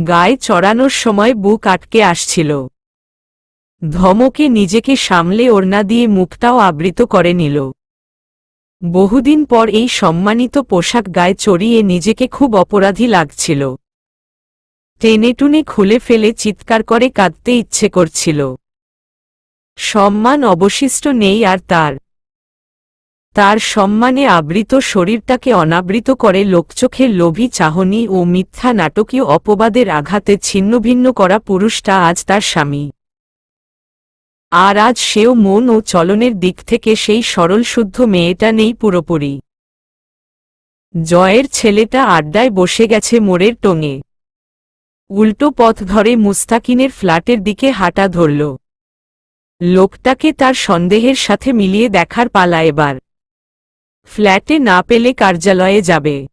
গায়ে চড়ানোর সময় বুক আটকে আসছিল। ধমকে নিজেকে সামলে ওড়না দিয়ে মুখটাও আবৃত করে নিল। বহুদিন পর এই সম্মানিত পোশাক গায়ে চড়িয়ে নিজেকে খুব অপরাধী লাগছিল। টেনেটুনে খুলে ফেলে চিৎকার করে কাঁদতে ইচ্ছে করছিল। সম্মান অবশিষ্ট নেই আর তার সম্মানে আবৃত শরীরটাকে অনাবৃত করে লোকচোখের লোভী চাহনি ও মিথ্যা নাটকীয় অপবাদের আঘাতে ছিন্নভিন্ন করা পুরুষটা আজ তার স্বামী। আর আজ সেও মন ও চলনের দিক থেকে সেই সরল শুদ্ধ মেয়েটা নেই পুরোপুরি। জয়ের ছেলেটা আড্ডায় বসে গেছে মোড়ের টোঙে। উল্টো পথ ধরে মুস্তাকিনের ফ্ল্যাটের দিকে হাঁটা ধরল। লোকটাকে তার সন্দেহের সাথে মিলিয়ে দেখার পালা এবার। ফ্ল্যাটে না পেলে কার্যালয়ে যাবে।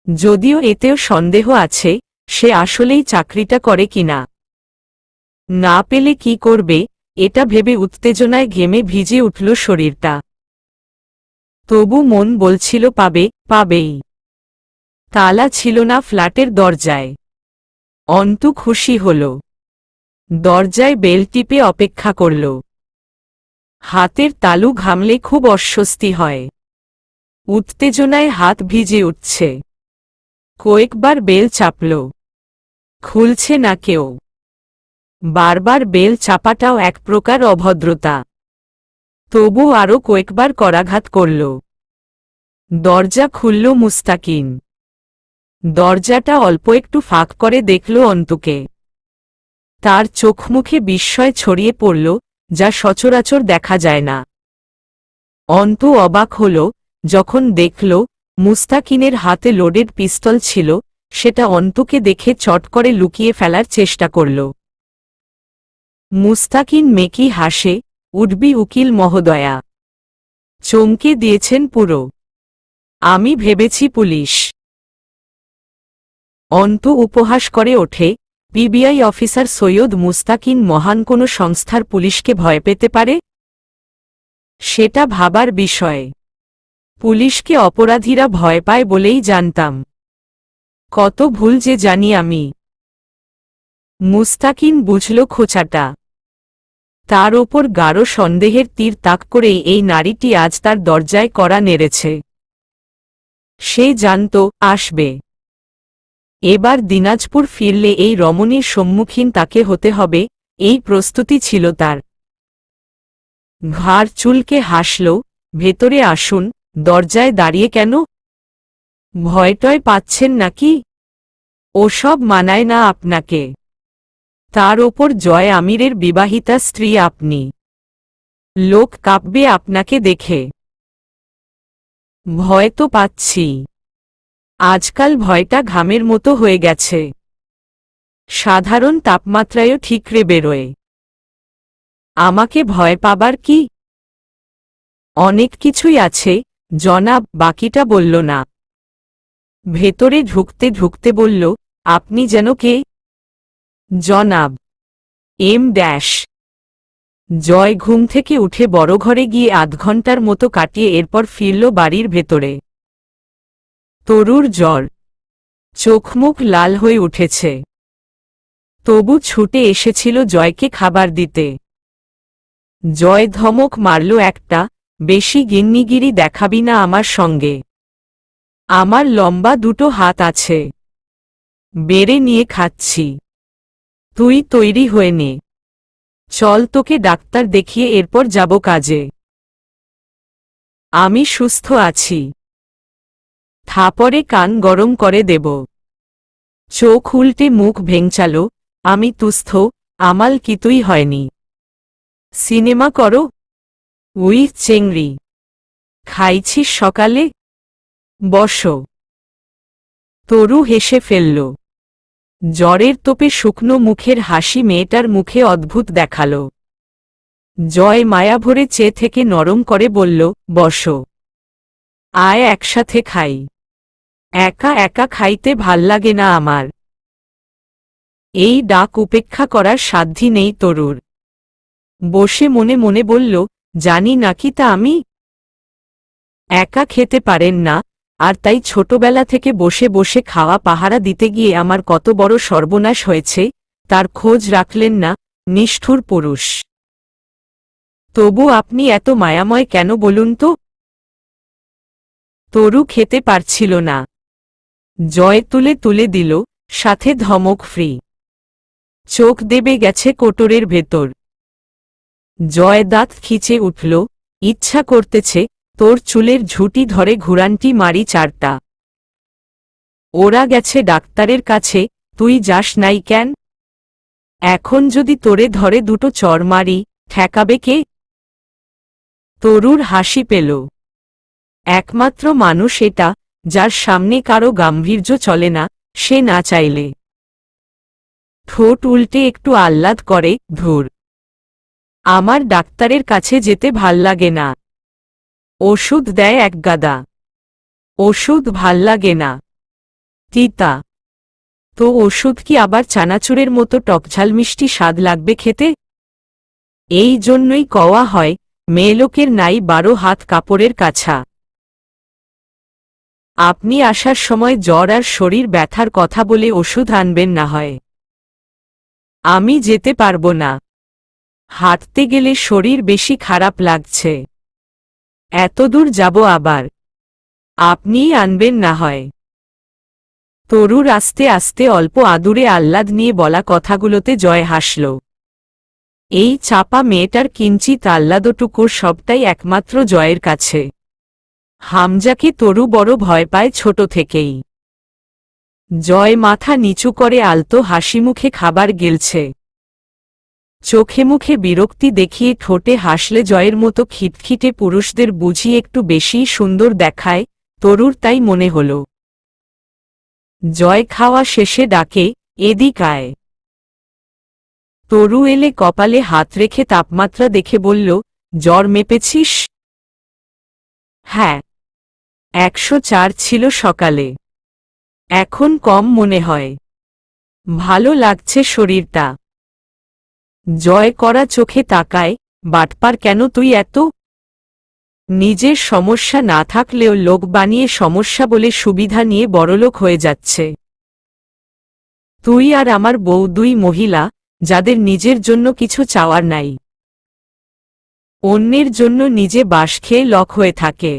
যদিও এতেও সন্দেহ আছে সে আসলেই চাকরিটা করে কিনা। না পেলে কি করবে এটা ভেবে উত্তেজনায় ঘেমে ভিজে উঠল শরীরটা। তবু মন বলছিল পাবে, পাবেই। তালা ছিল না ফ্ল্যাটের দরজায়। অন্তু খুশি হল। দরজায় বেল টিপে অপেক্ষা করল। হাতের তালু ঘামলে খুব অস্বস্তি হয়। উত্তেজনায় হাত ভিজে উঠছে। কয়েকবার বেল চাপল। খুলছে না কেউ। বারবার বেল চাপাটাও এক প্রকার অভদ্রতা। তবু আরও কয়েকবার করাঘাত করল। দরজা খুলল মুস্তাকিন। দরজাটা অল্প একটু ফাঁক করে দেখল অন্তুকে। তার চোখমুখে বিস্ময় ছড়িয়ে পড়ল, যা সচরাচর দেখা যায় না। অন্তু অবাক হল যখন দেখল মুস্তাকিনের হাতে লোডেড পিস্তল ছিল, সেটা অন্তুকে দেখে চট করে লুকিয়ে ফেলার চেষ্টা করল। মুস্তাকিন মেকি হাসে, উঠবি উকিল মহোদয়া। চমকে দিয়েছেন পুরো। আমি ভেবেছি পুলিশ। অন্তু উপহাস করে ওঠে, পিবিআই অফিসার সৈয়দ মুস্তাকিন মহান কোনো সংস্থার পুলিশকে ভয় পেতে পারে? সেটা ভাবার বিষয়। পুলিশকে অপরাধীরা ভয় পায় বলেই জানতাম। কত ভুল যে জানি আমি। মুস্তাকিন বুঝল খোঁচাটা। তার ওপর গাঢ় সন্দেহের তীর তাক করেই এই নারীটি আজ তার দরজায় কড়া নেড়েছে। সে জানত আসবে। এবার দিনাজপুর ফিরলে এই রমণীর সম্মুখীন তাকে হতে হবে, এই প্রস্তুতি ছিল তার। ঘাড় চুলকে হাসল, ভেতরে আসুন। দরজায় দাঁড়িয়ে কেন? ভয়টয় পাচ্ছেন নাকি? ওসব মানায় না আপনাকে। তার ওপর জয় আমিরের বিবাহিতা স্ত্রী আপনি। লোক কাঁপবে আপনাকে দেখে। ভয় তো পাচ্ছি। আজকাল ভয়টা ঘামের মতো হয়ে গেছে। সাধারণ তাপমাত্রায়ও ঠিকরে বেরোয়। আমাকে ভয় পাবার কি? অনেক কিছুই আছে জনাব, বাকিটা বলল না। ভেতরে ঢুকতে ঢুকতে বলল, আপনি যেন কে? জনাব এম ড্যাশ। জয় ঘুম থেকে উঠে বড় ঘরে গিয়ে আধ ঘন্টার মতো কাটিয়ে এরপর ফিরল বাড়ির ভেতরে। তরুর জ্বর। চোখমুখ লাল হয়ে উঠেছে। তবু ছুটে এসেছিল জয়কে খাবার দিতে। জয় ধমক মারল একটা, বেশি গিন্নিগিরি দেখাবি না আমার সঙ্গে। আমার লম্বা দুটো হাত আছে। বেড়ে নিয়ে খাচ্ছি। তুই তৈরি হয়ে নে। চল তোকে ডাক্তার দেখিয়ে এরপর যাব কাজে। আমি সুস্থ আছি। থাপরে কান গরম করে দেব। চোখ উল্টে মুখ ভেঙচাল, আমি তুস্থ, আমাল কিতুই হয়নি। সিনেমা করো? উই চেংড়ি। খাইছিস সকালে? বসো। তরু হেসে ফেলল। জ্বরের তোপে শুকনো মুখের হাসি মেয়েটার মুখে অদ্ভুত দেখাল। জয় মায়াভরে চেয়ে থেকে নরম করে বলল, বসো। আয় একসাথে খাই। একা একা খাইতে ভাল্লাগে না আমার। এই ডাক উপেক্ষা করার সাধ্যি নেই তরুর। বসে মনে মনে বলল, জানি নাকি তা আমি? একা খেতে পারেন না, আর তাই ছোটবেলা থেকে বসে বসে খাওয়া পাহারা দিতে গিয়ে আমার কত বড় সর্বনাশ হয়েছে, তার খোঁজ রাখলেন না, নিষ্ঠুর পুরুষ। তবু আপনি এত মায়াময় কেন বলুন তো? তরু খেতে পারছিল না। জয় তুলে তুলে দিল, সাথে ধমক ফ্রি। চোখ দেবে গেছে কোটরের ভেতর। জয় দাঁত খিচে উঠল, ইচ্ছা করতেছে তোর চুলের ঝুঁটি ধরে ঘুরানটি মারি চারটা। ওরা গেছে ডাক্তারের কাছে, তুই যাস নাই কেন? এখন যদি তোরে ধরে দুটো চড় মারি, ঠেকাবে কে? তরুর হাসি পেল। একমাত্র মানুষ এটা, যার সামনে কারো গাম্ভীর্য চলে না, সে না চাইলে ঠোঁট উল্টে একটু আহ্লাদ করে। ধুর, আমার ডাক্তারের কাছে যেতে ভাল্লাগে না। ওষুধ দেয় এক গাদা। ওষুধ ভাল্লাগে না, তিতা। তো ওষুধ কি আবার চানাচুরের মতো টকঝাল মিষ্টি স্বাদ লাগবে খেতে? এই জন্যই কওয়া হয়, মেয়েলোকের নাই 12 হাত কাপড়ের কাছা। আপনি আসার সময় জ্বর আর শরীর ব্যথার কথা বলে ওষুধ আনবেন না হয়। আমি যেতে পারবো না। হাঁটতে গেলে শরীর বেশি খারাপ লাগছে। এতদূর যাব আবার। আপনিই আনবেন না হয়। তরুর আস্তে আস্তে অল্প আদুরে আহ্লাদ নিয়ে বলা কথাগুলোতে জয় হাসল। এই চাপা মেয়েটার কিঞ্চিত আহ্লাদটুকুর সবটাই একমাত্র জয়ের কাছে। হামজাকে তরু বড় ভয় পায় ছোট থেকেই। জয় মাথা নিচু করে আলতো হাসিমুখে খাবার গিলছে। চোখে মুখে বিরক্তি দেখিয়ে ঠোঁটে হাসলে জয়ের মতো খিটখিটে পুরুষদের বুঝি একটু বেশিই সুন্দর দেখায়, তরুর তাই মনে হল। জয় খাওয়া শেষে ডাকে, এদিক আয়। তরু এলে কপালে হাত রেখে তাপমাত্রা দেখে বলল, জ্বর মেপেছিস? হ্যাঁ, 104 ছিল সকালে। এখন কম মনে হয়। ভালো লাগছে শরীরটা। জয় করা চোখে তাকায়, বাটপার কেন তুই এত? নিজের সমস্যা না থাকলেও লোক বানিয়ে সমস্যা বলে সুবিধা নিয়ে বড়লোক হয়ে যাচ্ছে। তুই আর আমার বউ দুই মহিলা, যাদের নিজের জন্য কিছু চাওয়ার নাই। অন্যের জন্য নিজে বাস খেয়ে লক হয়ে থাকে।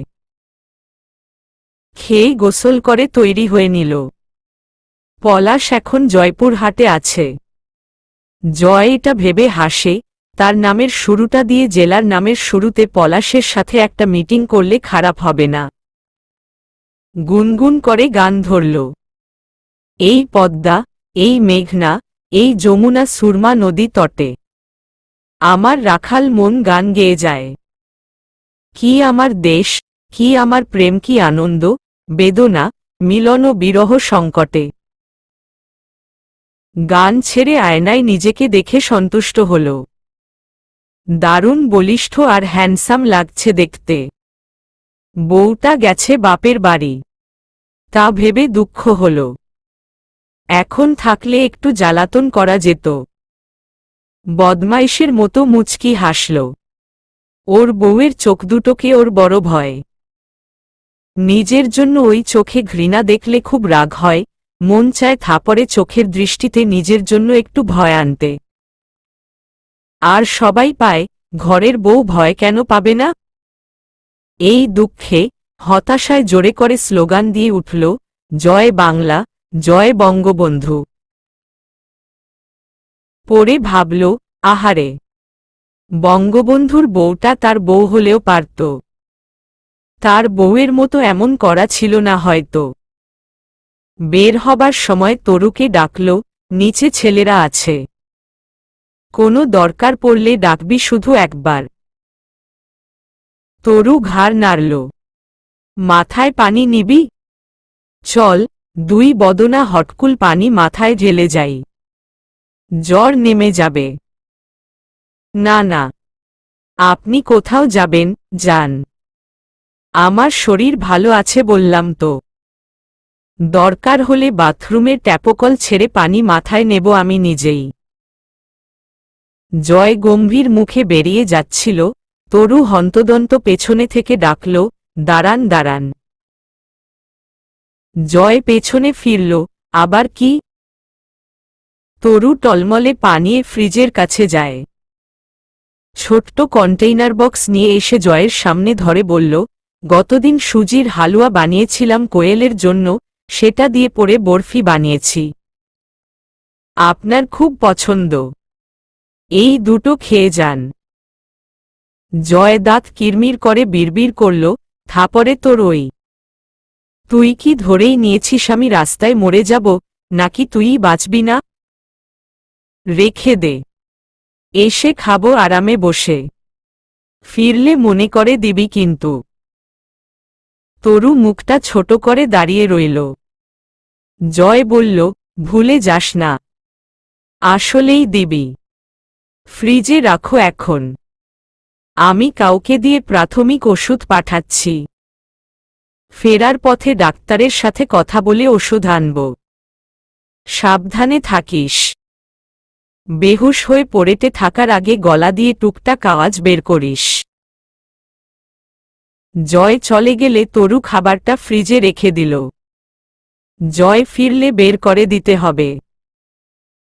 খেয়ে গোসল করে তৈরি হয়ে নিল। পলাশ এখন জয়পুরহাটে আছে। জয় এটা ভেবে হাসে, তার নামের শুরুটা দিয়ে জেলার নামের শুরুতে পলাশের সাথে একটা মিটিং করলে খারাপ হবে না। গুনগুন করে গান ধরল। এই পদ্মা, এই মেঘনা, এই যমুনা সুরমা নদী তটে আমার রাখাল মন গান গেয়ে যায়। কি আমার দেশ, কি আমার প্রেম, কি আনন্দ, বেদনা, মিলন ও বিরহ সংকটে। গান ছেড়ে আয়নায় নিজেকে দেখে সন্তুষ্ট হল। দারুণ বলিষ্ঠ আর হ্যান্ডসাম লাগছে দেখতে। বউটা গেছে বাপের বাড়ি, তা ভেবে দুঃখ হল। এখন থাকলে একটু জ্বালাতন করা যেত। বদমাইশের মতো মুচকি হাসল। ওর বউয়ের চোখ দুটোকে ওর বড় ভয়। নিজের জন্য ওই চোখে ঘৃণা দেখলে খুব রাগ হয়, মন চায় থাপড়ে চোখের দৃষ্টিতে নিজের জন্য একটু ভয় আনতে। আর সবাই পায়, ঘরের বউ ভয় কেন পাবে না? এই দুঃখে, হতাশায় জোরে করে স্লোগান দিয়ে উঠল, জয় বাংলা, জয় বঙ্গবন্ধু। পরে ভাবল, আহারে, বঙ্গবন্ধুর বউটা তার বউ হলেও পারত। তার বউয়ের মতো এমন করা ছিল না হয়তো। বের হবার সময় তরুকে ডাকল, নিচে ছেলেরা আছে। কোনো দরকার পড়লে ডাকবি শুধু একবার। তরু ঘাড় নাড়ল। মাথায় পানি নিবি? চল, দুই বদনা হটকুল পানি মাথায় ঢেলে যাই। জ্বর নেমে যাবে। না না, আপনি কোথাও যাবেন, যান। আমার শরীর ভালো আছে বললাম তো। দরকার হলে বাথরুমের ট্যাপকল ছেড়ে পানি মাথায় নেব আমি নিজেই। জয় গম্ভীর মুখে বেরিয়ে যাচ্ছিল, তরু হন্তদন্ত পেছনে থেকে ডাকল, দাঁড়ান দাঁড়ান। জয় পেছনে ফিরল, আবার কি? তরু টলমলে পানিয়ে ফ্রিজের কাছে যায়। ছোট্ট কন্টেইনার বক্স নিয়ে এসে জয়ের সামনে ধরে বলল, গতদিন সুজির হালুয়া বানিয়েছিলাম কোয়েলের জন্য, সেটা দিয়ে পরে বরফি বানিয়েছি। আপনার খুব পছন্দ। এই দুটো খেয়ে যান। জয় দাঁত কিরমির করে বিড়বিড় করল, থাপরে তোর ওই। তুই কি ধরেই নিয়েছিস আমি রাস্তায় মরে যাব, নাকি তুইই বাঁচবি না? রেখে দে। এসে খাবো আরামে বসে। ফিরলে মনে করে দিবি কিন্তু। তরু মুখটা ছোট করে দাঁড়িয়ে রইল। জয় বলল, ভুলে যাস না। আসলেই দিবি। ফ্রিজে রাখো এখন। আমি কাউকে দিয়ে প্রাথমিক ওষুধ পাঠাচ্ছি। ফেরার পথে ডাক্তারের সাথে কথা বলে ওষুধ আনব। সাবধানে থাকিস। বেহুশ হয়ে পড়েতে থাকার আগে গলা দিয়ে টুকটাক আওয়াজ বের করিস। জয় চলে গেলে তরু খাবারটা ফ্রিজে রেখে দিল। জয় ফিরলে বের করে দিতে হবে।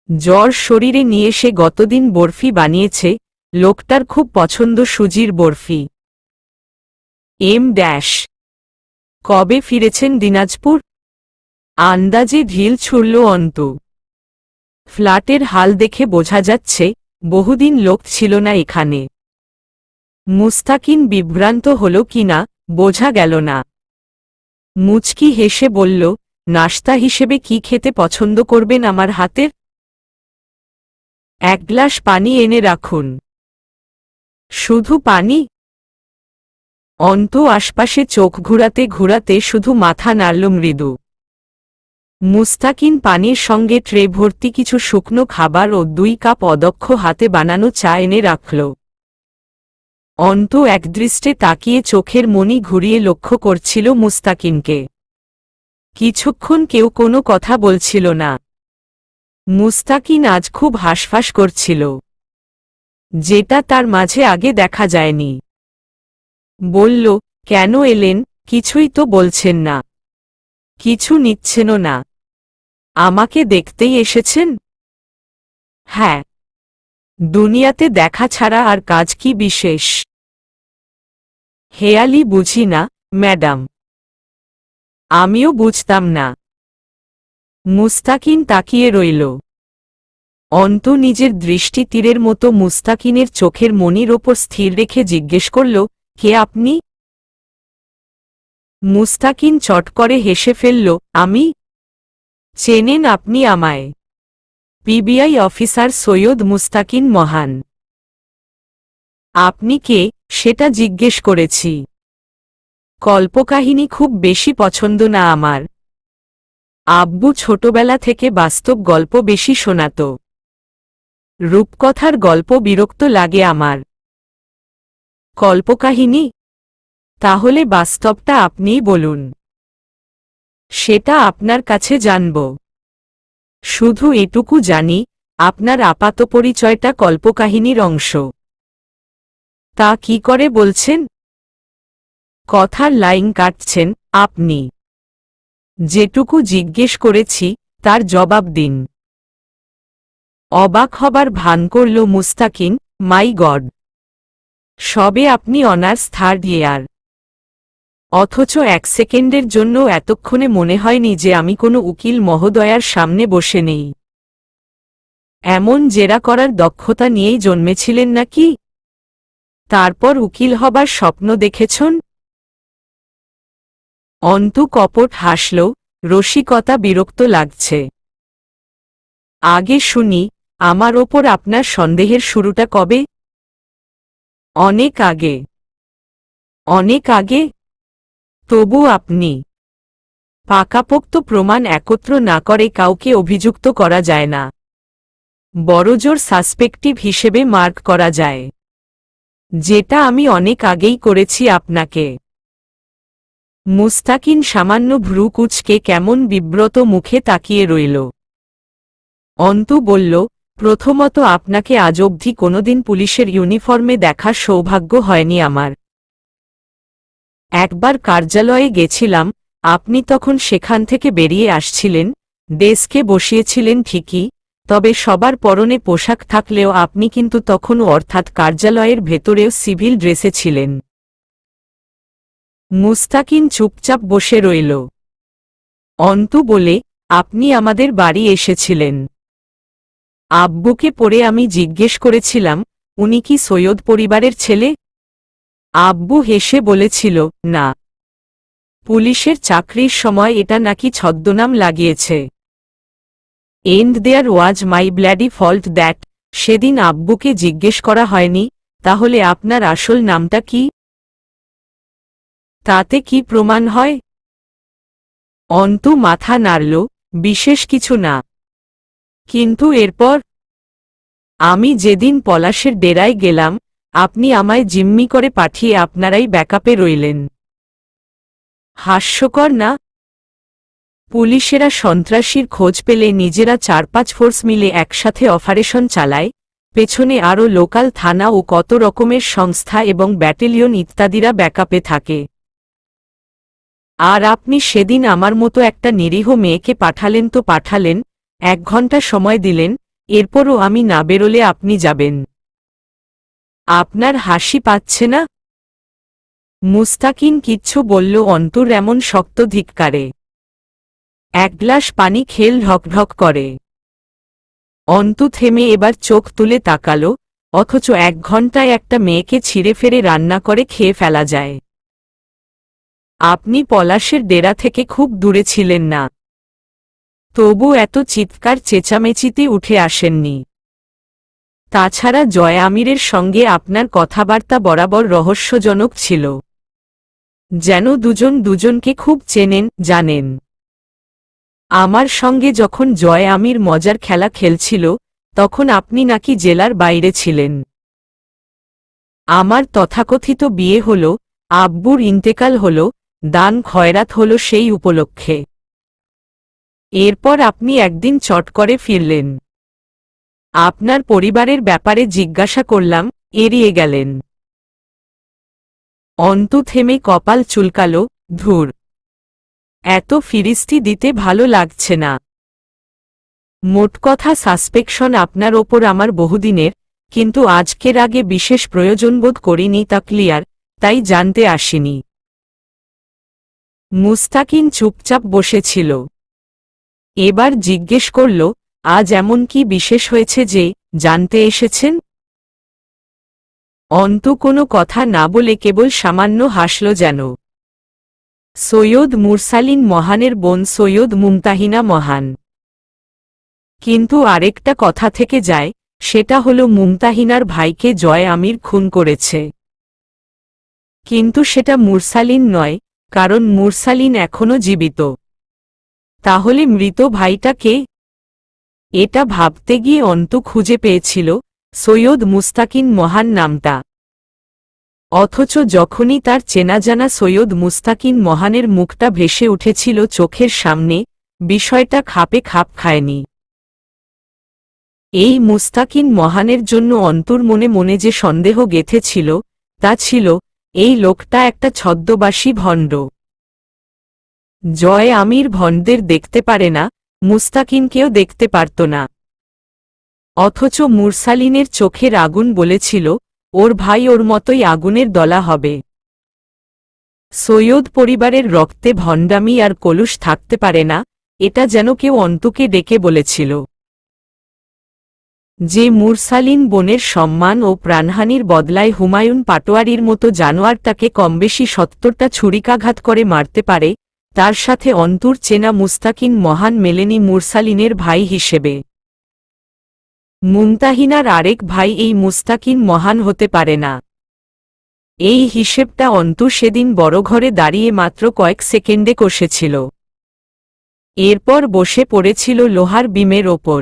জ্বর শরীরে নিয়ে সে গতদিন বরফি বানিয়েছে, লোকটার খুব পছন্দ সুজির বরফি। কবে ফিরেছেন দিনাজপুর? আন্দাজে ঢিল ছুড়ল অন্তু। ফ্ল্যাটের হাল দেখে বোঝা যাচ্ছে বহুদিন লোক ছিল না এখানে। মুস্তাকিন বিভ্রান্ত হল কিনা বোঝা গেল না। মুচকি হেসে বলল, নাশতা হিসেবে কি খেতে পছন্দ করবেন আমার হাতের? এক গ্লাস পানি এনে রাখুন। শুধু পানি? অন্তু আশপাশে চোখ ঘুরাতে ঘুরাতে শুধু মাথা নাড়ল মৃদু। মুস্তাকিন পানির সঙ্গে ট্রে ভর্তি কিছু শুকনো খাবার ও 2 কাপ অদক্ষ হাতে বানানো চা এনে রাখল। অন্তু একদৃষ্টে তাকিয়ে চোখের মনি ঘুরিয়ে লক্ষ্য করছিল মুস্তাকিনকে। কিছুক্ষণ কেউ কোনো কথা বলছিল না। মুস্তাকিন আজ খুব হাসফাস করছিল, যেটা তার মাঝে আগে দেখা যায়নি। বলল, কেন এলেন? কিছুই তো বলছেন না। কিছু নিচ্ছেনও না। আমাকে দেখতেই এসেছেন? হ্যাঁ। দুনিয়াতে দেখা ছাড়া আর কাজ কি বিশেষ? হেয়ালি বুঝি না, ম্যাডাম। আমিও বুঝতাম না। মুস্তাকিন তাকিয়ে রইল। অন্তু নিজের দৃষ্টি তীরের মতো মুস্তাকিনের চোখের মনির ওপর স্থির রেখে জিজ্ঞেস করল, কে আপনি? মুস্তাকিন চট করে হেসে ফেলল, আমি? চেনেন আপনি আমায়? পিবিআই অফিসার সৈয়দ মুস্তাকিন মহান। আপনি কে সেটা জিজ্ঞেস করেছি। কল্পকাহিনী খুব বেশি পছন্দ না আমার। আব্বু ছোটবেলা থেকে বাস্তব গল্প বেশি শোনাত। রূপকথার গল্প বিরক্ত লাগে আমার। কল্পকাহিনী? তাহলে বাস্তবটা আপনিই বলুন। সেটা আপনার কাছে জানব। শুধু এটুকু জানি, আপনার আপাত পরিচয়টা কল্পকাহিনীর অংশ। তা কি করে বলছেন? কথার লাইন কাটছেন আপনি। যেটুকু জিজ্ঞেস করেছি তার জবাব দিন। অবাক হবার ভান করল মুস্তাকিন, মাই গড! সবে আপনি অনার্স 3rd ইয়ার। অথচ 1 সেকেন্ডের জন্য এতক্ষণে মনে হয়নি যে আমি কোনো উকিল মহোদয়ার সামনে বসে নেই। এমন জেরা করার দক্ষতা নিয়েই জন্মেছিলেন নাকি? তারপর উকিল হবার স্বপ্ন দেখেছন? অন্তু কপট হাসল, রসিকতা বিরক্ত লাগছে। আগে শুনি, আমার ওপর আপনার সন্দেহের শুরুটা কবে? অনেক আগে। অনেক আগে? তবু আপনি। পাকাপোক্ত প্রমাণ একত্র না করে কাউকে অভিযুক্ত করা যায় না। বড়জোর সাসপেক্টিভ হিসেবে মার্ক করা যায়। যেটা আমি অনেক আগেই করেছি আপনাকে। মুস্তাকিন সামান্য ভ্রু কুঁচকে কেমন বিব্রত মুখে তাকিয়ে রইল। অন্তু বলল, প্রথমত আপনাকে আজ অবধি কোনোদিন পুলিশের ইউনিফর্মে দেখার সৌভাগ্য হয়নি আমার। একবার কার্যালয়ে গেছিলাম, আপনি তখন সেখান থেকে বেরিয়ে আসছিলেন, ডেস্কে বসিয়েছিলেন ঠিকই, তবে সবার পরনে পোশাক থাকলেও আপনি কিন্তু তখনও অর্থাৎ কার্যালয়ের ভেতরেও সিভিল ড্রেসে ছিলেন। মুস্তাকিন চুপচাপ বসে রইল। অন্তু বলে, আপনি আমাদের বাড়ি এসেছিলেন। আব্বুকে পড়ে আমি জিজ্ঞেস করেছিলাম, উনি কি সৈয়দ পরিবারের ছেলে? আব্বু হেসে বলেছিল, না। পুলিশের চাকরির সময় এটা নাকি ছদ্মনাম লাগিয়েছে। And there was my bloody fault that সেদিন আব্বুকে জিজ্ঞেস করা হয়নি, তাহলে আপনার আসল নামটা কি? তাতে কি প্রমাণ হয়? অন্তু মাথা নাড়ল, বিশেষ কিছু না। কিন্তু এরপর? আমি যেদিন পলাশের ডেরায় গেলাম, আপনি আমায় জিম্মি করে পাঠিয়ে আপনারাই ব্যাকআপে রইলেন। হাস্যকর না? পুলিশেরা সন্ত্রাসীর খোঁজ পেলে নিজেরা 4-5 ফোর্স মিলে একসাথে অপারেশন চালায়, পেছনে আরও লোকাল থানা ও কত রকমের সংস্থা এবং ব্যাটালিয়ন ইত্যাদিরা ব্যাকআপে থাকে। আর আপনি সেদিন আমার মতো একটা নিরীহ মেয়েকে পাঠালেন তো পাঠালেন, 1 ঘন্টা সময় দিলেন, এরপরও আমি না বেরোলে আপনি যাবেন। আপনার হাসি পাচ্ছে না? মুস্তাকিন কিচ্ছু বলল অন্তুর এমন শক্ত ধিক্কারে। 1 গ্লাস পানি খেল ঢকঢক করে। অন্তু থেমে এবার চোখ তুলে তাকাল, অথচ 1 ঘন্টায় একটা মেয়েকে ছিঁড়ে ফেরে রান্না করে খেয়ে ফেলা যায়। আপনি পলাশের ডেরা থেকে খুব দূরে ছিলেন না, তবু এত চিৎকার চেঁচামেচিতে উঠে আসেননি। তাছাড়া জয় আমিরের সঙ্গে আপনার কথাবার্তা বরাবর রহস্যজনক ছিল, যেন দুজন দুজনকে খুব চেনেন, জানেন। আমার সঙ্গে যখন জয় আমির মজার খেলা খেলছিল, তখন আপনি নাকি জেলার বাইরে ছিলেন। আমার তথাকথিত বিয়ে হল, আব্বুর ইন্তেকাল হল, দান খয়রাত হল সেই উপলক্ষে। এরপর আপনি একদিন চট করে ফিরলেন। আপনার পরিবারের ব্যাপারে জিজ্ঞাসা করলাম, এড়িয়ে গেলেন। অন্তু থেমে কপাল চুলকাল, ধুর, এত ফিরিস্তি দিতে ভালো লাগছে না। মোটকথা সাসপেকশন আপনার ওপর আমার বহুদিনের, কিন্তু আজকের আগে বিশেষ প্রয়োজনবোধ করিনি, তা ক্লিয়ার, তাই জানতে আসিনি। মুস্তাকিন চুপচাপ বসেছিল। এবার জিজ্ঞেস করল, আজ এমন কি বিশেষ হয়েছে যে জানতে এসেছেন? অন্তু কোনো কথা না বলে কেবল সামান্য হাসল যেন। সৈয়দ মুরসালিন মহানের বোন সৈয়দ মুমতাহিনা মহান। কিন্তু আরেকটা কথা থেকে যায়, সেটা হলো মুমতাহিনার ভাইকে জয় আমির খুন করেছে। কিন্তু সেটা মুরসালিন নয়, কারণ মুরসালিন এখনো জীবিত। তাহলে মৃত ভাইটা কে? এটা ভাবতে গিয়ে অন্তু খুঁজে পেয়েছিল সৈয়দ মুস্তাকিন মহান নামটা। অথচ যখনই তার চেনাজানা সৈয়দ মুস্তাকিন মহানের মুখটা ভেসে উঠেছিল চোখের সামনে, বিষয়টা খাপে খাপ খায়নি। এই মুস্তাকিন মহানের জন্য অন্তুর মনে মনে যে সন্দেহ গেঁথেছিল, তা ছিল এই লোকটা একটা ছদ্মবাসী ভণ্ড। জয় আমির ভণ্ডদের দেখতে পারে না, মুস্তাকিনকেও দেখতে পারত না। অথচ মুরসালিনের চোখের আগুন বলেছিল, ওর ভাই ওর মতোই আগুনের দলা হবে। সৈয়দ পরিবারের রক্তে ভণ্ডামি আর কলুষ থাকতে পারে না, এটা যেন কেউ অন্তুকে ডেকে বলেছিল। যে মুরসালিন বোনের সম্মান ও প্রাণহানির বদলায় হুমায়ুন পাটোয়ারির মতো জানোয়ারটাকে কমবেশি 70টা ছুরিকাঘাত করে মারতে পারে, তার সাথে অন্তুর চেনা মুস্তাকিন মহান মেলেনি মুরসালিনের ভাই হিসেবে। মুমতাহিনার আরেক ভাই এই মুস্তাকিন মহান হতে পারে না। এই হিসেবটা অন্তু সেদিন বড় ঘরে দাঁড়িয়ে মাত্র কয়েক সেকেন্ডে কষেছিল। এরপর বসে পড়েছিল লোহার বিমের ওপর।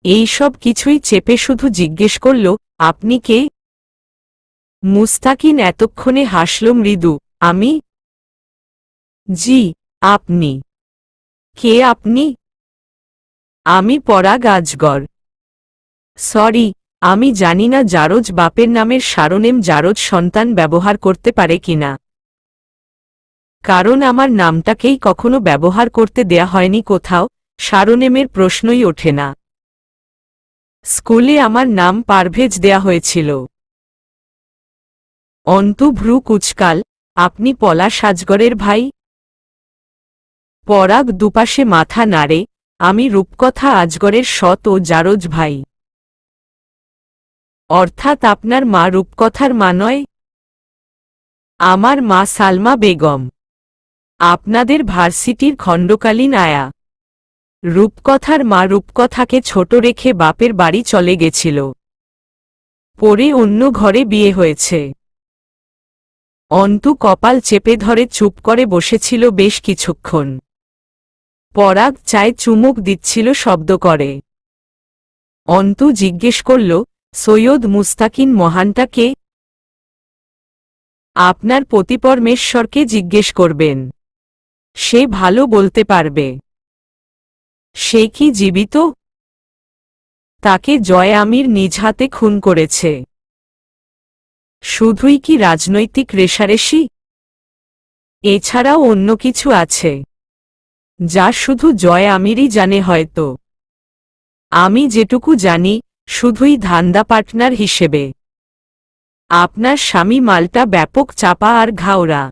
এই সব কিছুই চেপে শুধু জিজ্ঞেস করল, আপনি কে? মুস্তাকিন এতক্ষণে হাসল মৃদু, আমি? জি, আপনি। কে আপনি? আমি পরাগ আজগর। সরি, আমি জানি না জারজ বাপের নামের সারনেম জারজ সন্তান ব্যবহার করতে পারে কিনা। কারণ আমার নামটাকেই কখনো ব্যবহার করতে দেয়া হয়নি কোথাও, সারনেমের প্রশ্নই ওঠে না। স্কুলে আমার নাম পারভেজ দেয়া হয়েছিল। অন্তু ভ্রু কুচকাল, আপনি পলাশ আজগরের ভাই? পরাগ দুপাশে মাথা নাড়ে, আমি রূপকথা আজগরের সৎ ও জারজ ভাই। অর্থাৎ আপনার মা রূপকথার মা নয়? আমার মা সালমা বেগম, আপনাদের ভার্সিটির খণ্ডকালীন আয়া। রূপকথার মা রূপকথাকে ছোট রেখে বাপের বাড়ি চলে গেছিল। পরে অন্য ঘরে বিয়ে হয়েছে। অন্তু কপাল চেপে ধরে চুপ করে বসেছিল বেশ কিছুক্ষণ। পরাগ চায় চুমুক দিচ্ছিল শব্দ করে। অন্তু জিজ্ঞেস করল, সৈয়দ মুস্তাকিন মহানটা কে? আপনার পতিপরমেশ্বরকে জিজ্ঞেস করবেন, সে ভালো বলতে পারবে। সে কি জীবিত? তাকে জয় আমির নিজ হাতে খুন করেছে। শুধুই কি রাজনৈতিক রেষারেষি? এছাড়াও অন্য কিছু আছে, যা শুধু জয় আমিরই জানে হয়তো। আমি যেটুকু জানি, শুধুই ধান্দা পার্টনার হিসেবে। আপনার স্বামী মালটা ব্যাপক চাপা আর ঘাওড়া,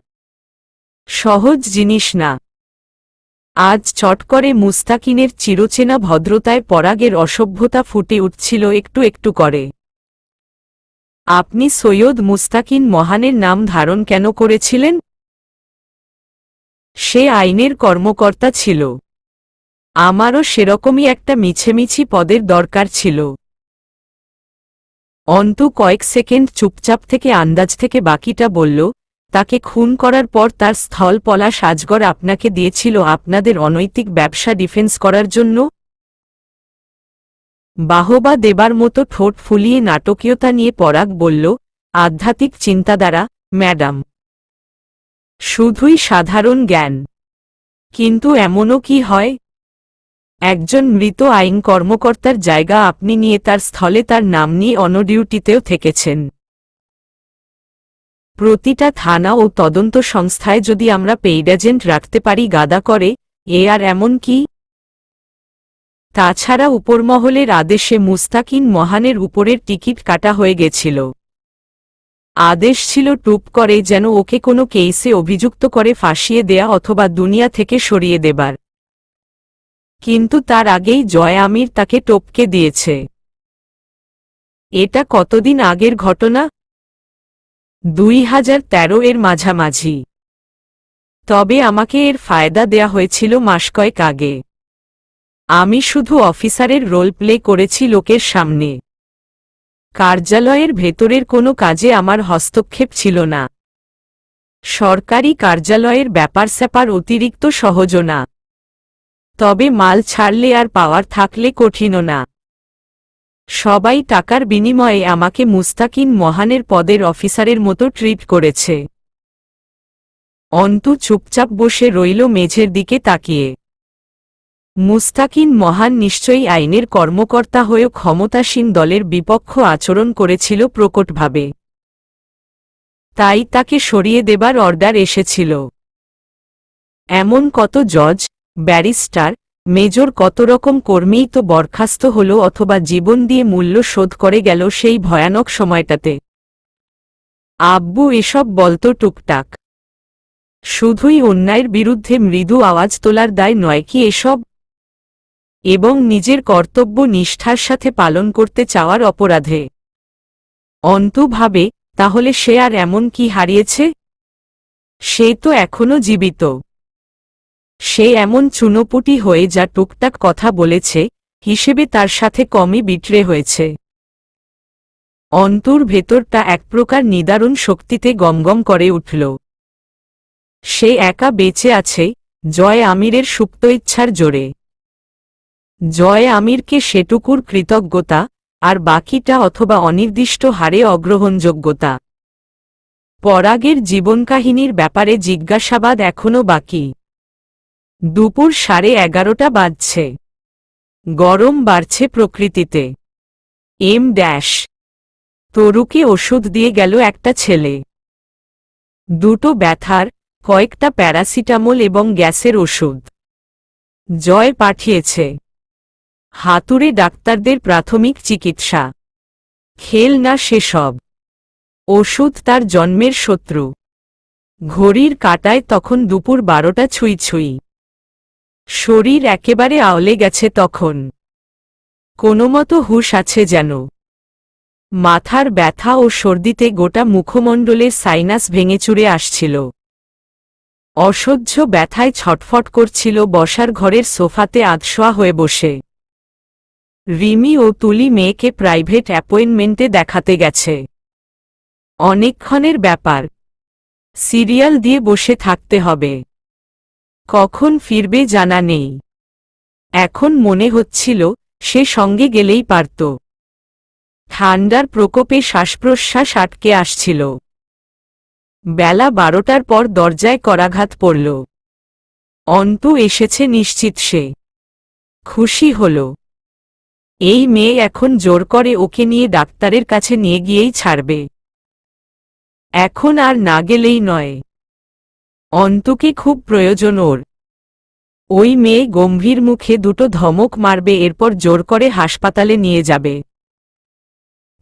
সহজ জিনিস না। আজ চট করে মুস্তাকিনের চিরচেনা ভদ্রতায় পরাগের অসভ্যতা ফুটে উঠছিল একটু একটু করে। আপনি সৈয়দ মুস্তাকিন মহানের নাম ধারণ কেন করেছিলেন? সে আইনের কর্মকর্তা ছিল। আমারও সেরকমই একটা মিছেমিছি পদের দরকার ছিল। অন্তু কয়েক সেকেন্ড চুপচাপ থেকে আন্দাজ থেকে বাকিটা বলল, তাকে খুন করার পর তার স্থল পলাশ আজগর আপনাকে দিয়েছিল আপনাদের অনৈতিক ব্যবসা ডিফেন্স করার জন্য? বাহবা দেবার মতো ঠোঁট ফুলিয়ে নাটকীয়তা নিয়ে পরাগ বলল, আধ্যাত্মিক চিন্তাধারা, ম্যাডাম। শুধুই সাধারণ জ্ঞান। কিন্তু এমনও কি হয়? একজন মৃত আইন কর্মকর্তার জায়গা আপনি নিয়ে তার স্থলে তার নাম নিয়ে অনডিউটিতেও থেকেছেন। প্রতিটা থানা ও তদন্ত সংস্থায় যদি আমরা পেইড এজেন্ট রাখতে পারি গাদা করে, এ আর এমন কি? তাছাড়া উপরমহলের আদেশে মুস্তাকিন মহানের উপরের টিকিট কাটা হয়ে গেছিল। আদেশ ছিল টুপ করে যেন ওকে কোনো কেসে অভিযুক্ত করে ফাঁসিয়ে দেয়া অথবা দুনিয়া থেকে সরিয়ে দেবার। কিন্তু তার আগেই জয় আমির তাকে টপকে দিয়েছে। এটা কতদিন আগের ঘটনা? 2013 এর মাঝামাঝি। তবে আমাকে এর ফায়দা দেয়া হয়েছিল মাস কয়েক আগে। আমি শুধু অফিসারের রোল প্লে করেছি লোকের সামনে। কার্যালয়ের ভেতরের কোনো কাজে আমার হস্তক্ষেপ ছিল না। সরকারি কার্যালয়ের ব্যাপার স্যাপার অতিরিক্ত সহজও না। তবে মাল ছাড়লে আর পাওয়ার থাকলে কঠিনও না। সবাই টাকার বিনিময়ে আমাকে মুস্তাকিন মহানের পদের অফিসারের মতো ট্রিট করেছে। অন্তু চুপচাপ বসে রইল মেঝের দিকে তাকিয়ে। মুস্তাকিন মহান নিশ্চয়ই আইনের কর্মকর্তা হয়েও ক্ষমতাসীন দলের বিপক্ষ আচরণ করেছিল প্রকটভাবে। তাই তাকে সরিয়ে দেবার অর্ডার এসেছিল। এমন কত জজ, ব্যারিস্টার, মেজর কত রকম কর্মীই তো বরখাস্ত হল অথবা জীবন দিয়ে মূল্য শোধ করে গেল সেই ভয়ানক সময়টাতে। আব্বু এসব বলতো টুকটাক। শুধুই অন্যায়ের বিরুদ্ধে মৃদু আওয়াজ তোলার দায় নয় কি এসব? এবং নিজের কর্তব্য নিষ্ঠার সাথে পালন করতে চাওয়ার অপরাধে। অন্তু ভাবে, তাহলে সে আর এমন কি হারিয়েছে? সে তো এখনো জীবিত। সে এমন চুনোপুটি হয়ে যা টুকটাক কথা বলেছে, হিসেবে তার সাথে কমই বিট্রে হয়েছে। অন্তুর ভেতরটা এক প্রকার নিদারুণ শক্তিতে গমগম করে উঠল। সে একা বেঁচে আছে, জয় আমিরের সুপ্ত ইচ্ছার জোরে। জয় আমিরকে সেটুকুর কৃতজ্ঞতা, আর বাকিটা অথবা অনির্দিষ্ট হারে অগ্রহণযোগ্যতা। পরাগের জীবনকাহিনীর ব্যাপারে জিজ্ঞাসাবাদ এখনও বাকি। দুপুর 11:30 বাজছে। গরম বাড়ছে প্রকৃতিতে। তরুকে ওষুধ দিয়ে গেল একটা ছেলে। দুটো ব্যথার, কয়েকটা প্যারাসিটামল এবং গ্যাসের ওষুধ। জয় পাঠিয়েছে। হাতুড়ে ডাক্তারদের প্রাথমিক চিকিৎসা। খেল না সেসব। ওষুধ তার জন্মের শত্রু। ঘড়ির কাঁটায় তখন দুপুর 12টা ছুঁই ছুঁই। শরীর একেবারে আওলে গেছে তখন। কোনোমতো হুঁশ আছে যেন। মাথার ব্যথা ও সর্দিতে গোটা মুখমণ্ডলের সাইনাস ভেঙেচুরে আসছিল। অসহ্য ব্যথায় ছটফট করছিল বসার ঘরের সোফাতে আধশোয়া হয়ে বসে। রিমি ও তুলি মেয়েকে প্রাইভেট অ্যাপয়েন্টমেন্টে দেখাতে গেছে। অনেকক্ষণের ব্যাপার, সিরিয়াল দিয়ে বসে থাকতে হবে। কখন ফিরবে জানা নেই। এখন মনে হচ্ছিল সে সঙ্গে গেলেই পারত। ঠান্ডার প্রকোপে শ্বাসপ্রশ্বাস আটকে আসছিল। বেলা 12টার পর দরজায় করাঘাত পড়ল। অন্তু এসেছে নিশ্চিত সে। খুশি হল। এই মেয়ে এখন জোর করে ওকে নিয়ে ডাক্তারের কাছে নিয়ে গিয়েই ছাড়বে। এখন আর না গেলেই নয়। অন্তুকে খুব প্রয়োজন ওর। ওই মেয়ে গম্ভীর মুখে দুটো ধমক মারবে, এরপর জোর করে হাসপাতালে নিয়ে যাবে।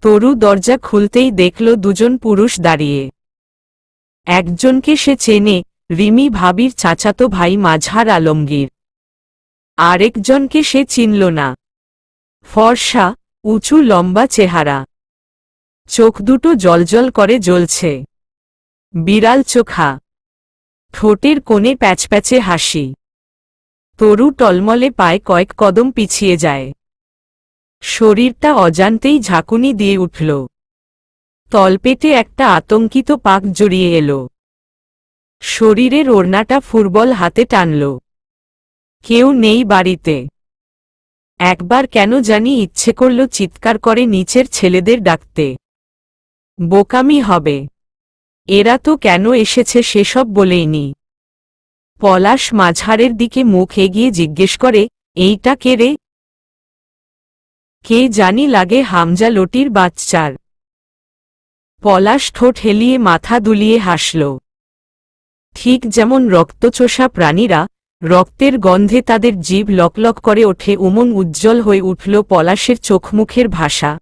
তরু দরজা খুলতেই দেখল দুজন পুরুষ দাঁড়িয়ে। একজনকে সে চেনে, রিমি ভাবির চাচাতো ভাই মাজহার আলমগীর। আরেকজনকে সে চিনল না। ফর্সা, উঁচু লম্বা চেহারা, চোখ দুটো জ্বলজ্বল করে জ্বলছে, বিড়াল চোখা, ঠোঁটের কোণে প্যাচপ্যাচে হাসি। তরু টলমলে পায়ে কয়েক কদম পিছিয়ে যায়। শরীরটা অজান্তেই ঝাঁকুনি দিয়ে উঠল। তলপেটে একটা আতঙ্কিত পাক জড়িয়ে এলো। শরীরের ওড়নাটা ফুটবল হাতে টানল। কেউ নেই বাড়িতে। একবার কেন জানি ইচ্ছে করল চিৎকার করে নিচের ছেলেদের ডাকতে। বোকামি হবে, এরা তো কেন এসেছে সেসব বলেইনি। পলাশ মাঝহারের দিকে মুখ এগিয়ে জিজ্ঞেস করে, এইটা কে রে? কে জানি, লাগে হামজা লটির বাচ্চার। পলাশ ঠোঁট হেলিয়ে মাথা দুলিয়ে হাসল। ঠিক যেমন রক্তচোষা প্রাণীরা, রক্তের গন্ধে তাদের জিভ লকলক করে ওঠে, উমং উজ্জ্বল হয়ে উঠল পলাশের চোখমুখের ভাষা।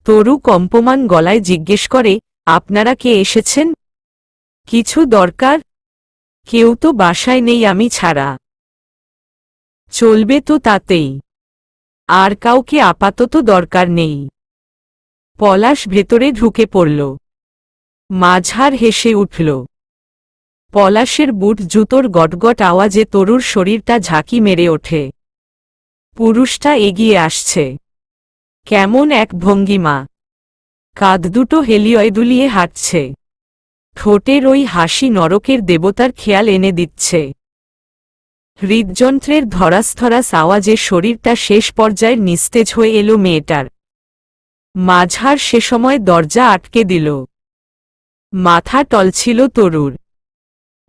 তরু কম্পমান গলায় জিজ্ঞেস করে, আপনারা কে এসেছেন? কিছু দরকার? কেউ তো বাসায় নেই আমি ছাড়া। চলবে তো তাতেই। আর কাউকে আপাতত দরকার নেই। পলাশ ভেতরে ঢুকে পড়ল। মাঝহার হেসে উঠল। পলাশের বুট জুতোর গটগট আওয়াজে তরুর শরীরটা ঝাঁকি মেরে ওঠে। পুরুষটা এগিয়ে আসছে। কেমন এক ভঙ্গিমা! কাঁধ দুটো হেলিয়ে দুলিয়ে হাঁটছে। ঠোঁটের ওই হাসি নরকের দেবতার খেয়াল এনে দিচ্ছে। হৃদযন্ত্রের ধরাস আওয়াজে শরীরটা শেষ পর্যায়ের নিস্তেজ হয়ে এলো মেয়েটার। মাঝহার সে সময় দরজা আটকে দিল। মাথা টলছিল তরুর।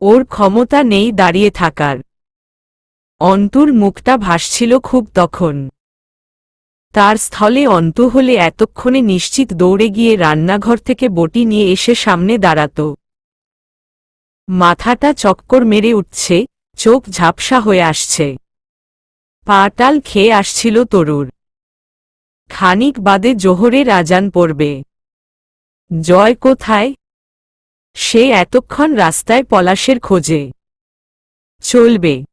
ওর ক্ষমতা নেই দাঁড়িয়ে থাকার। অন্তুর মুখটা ভাসছিল খুব তখন। তার স্থলে অন্তু হলে এতক্ষণে নিশ্চিত দৌড়ে গিয়ে রান্নাঘর থেকে বটি নিয়ে এসে সামনে দাঁড়াত। মাথাটা চক্কর মেরে উঠছে, চোখ ঝাপসা হয়ে আসছে। পাটাল খেয়ে আসছিল তরুর। খানিক বাদে জোহরের আজান পড়বে। জয় কোথায়? সে এতক্ষণ রাস্তায় পলাশের খোঁজে। চলবে।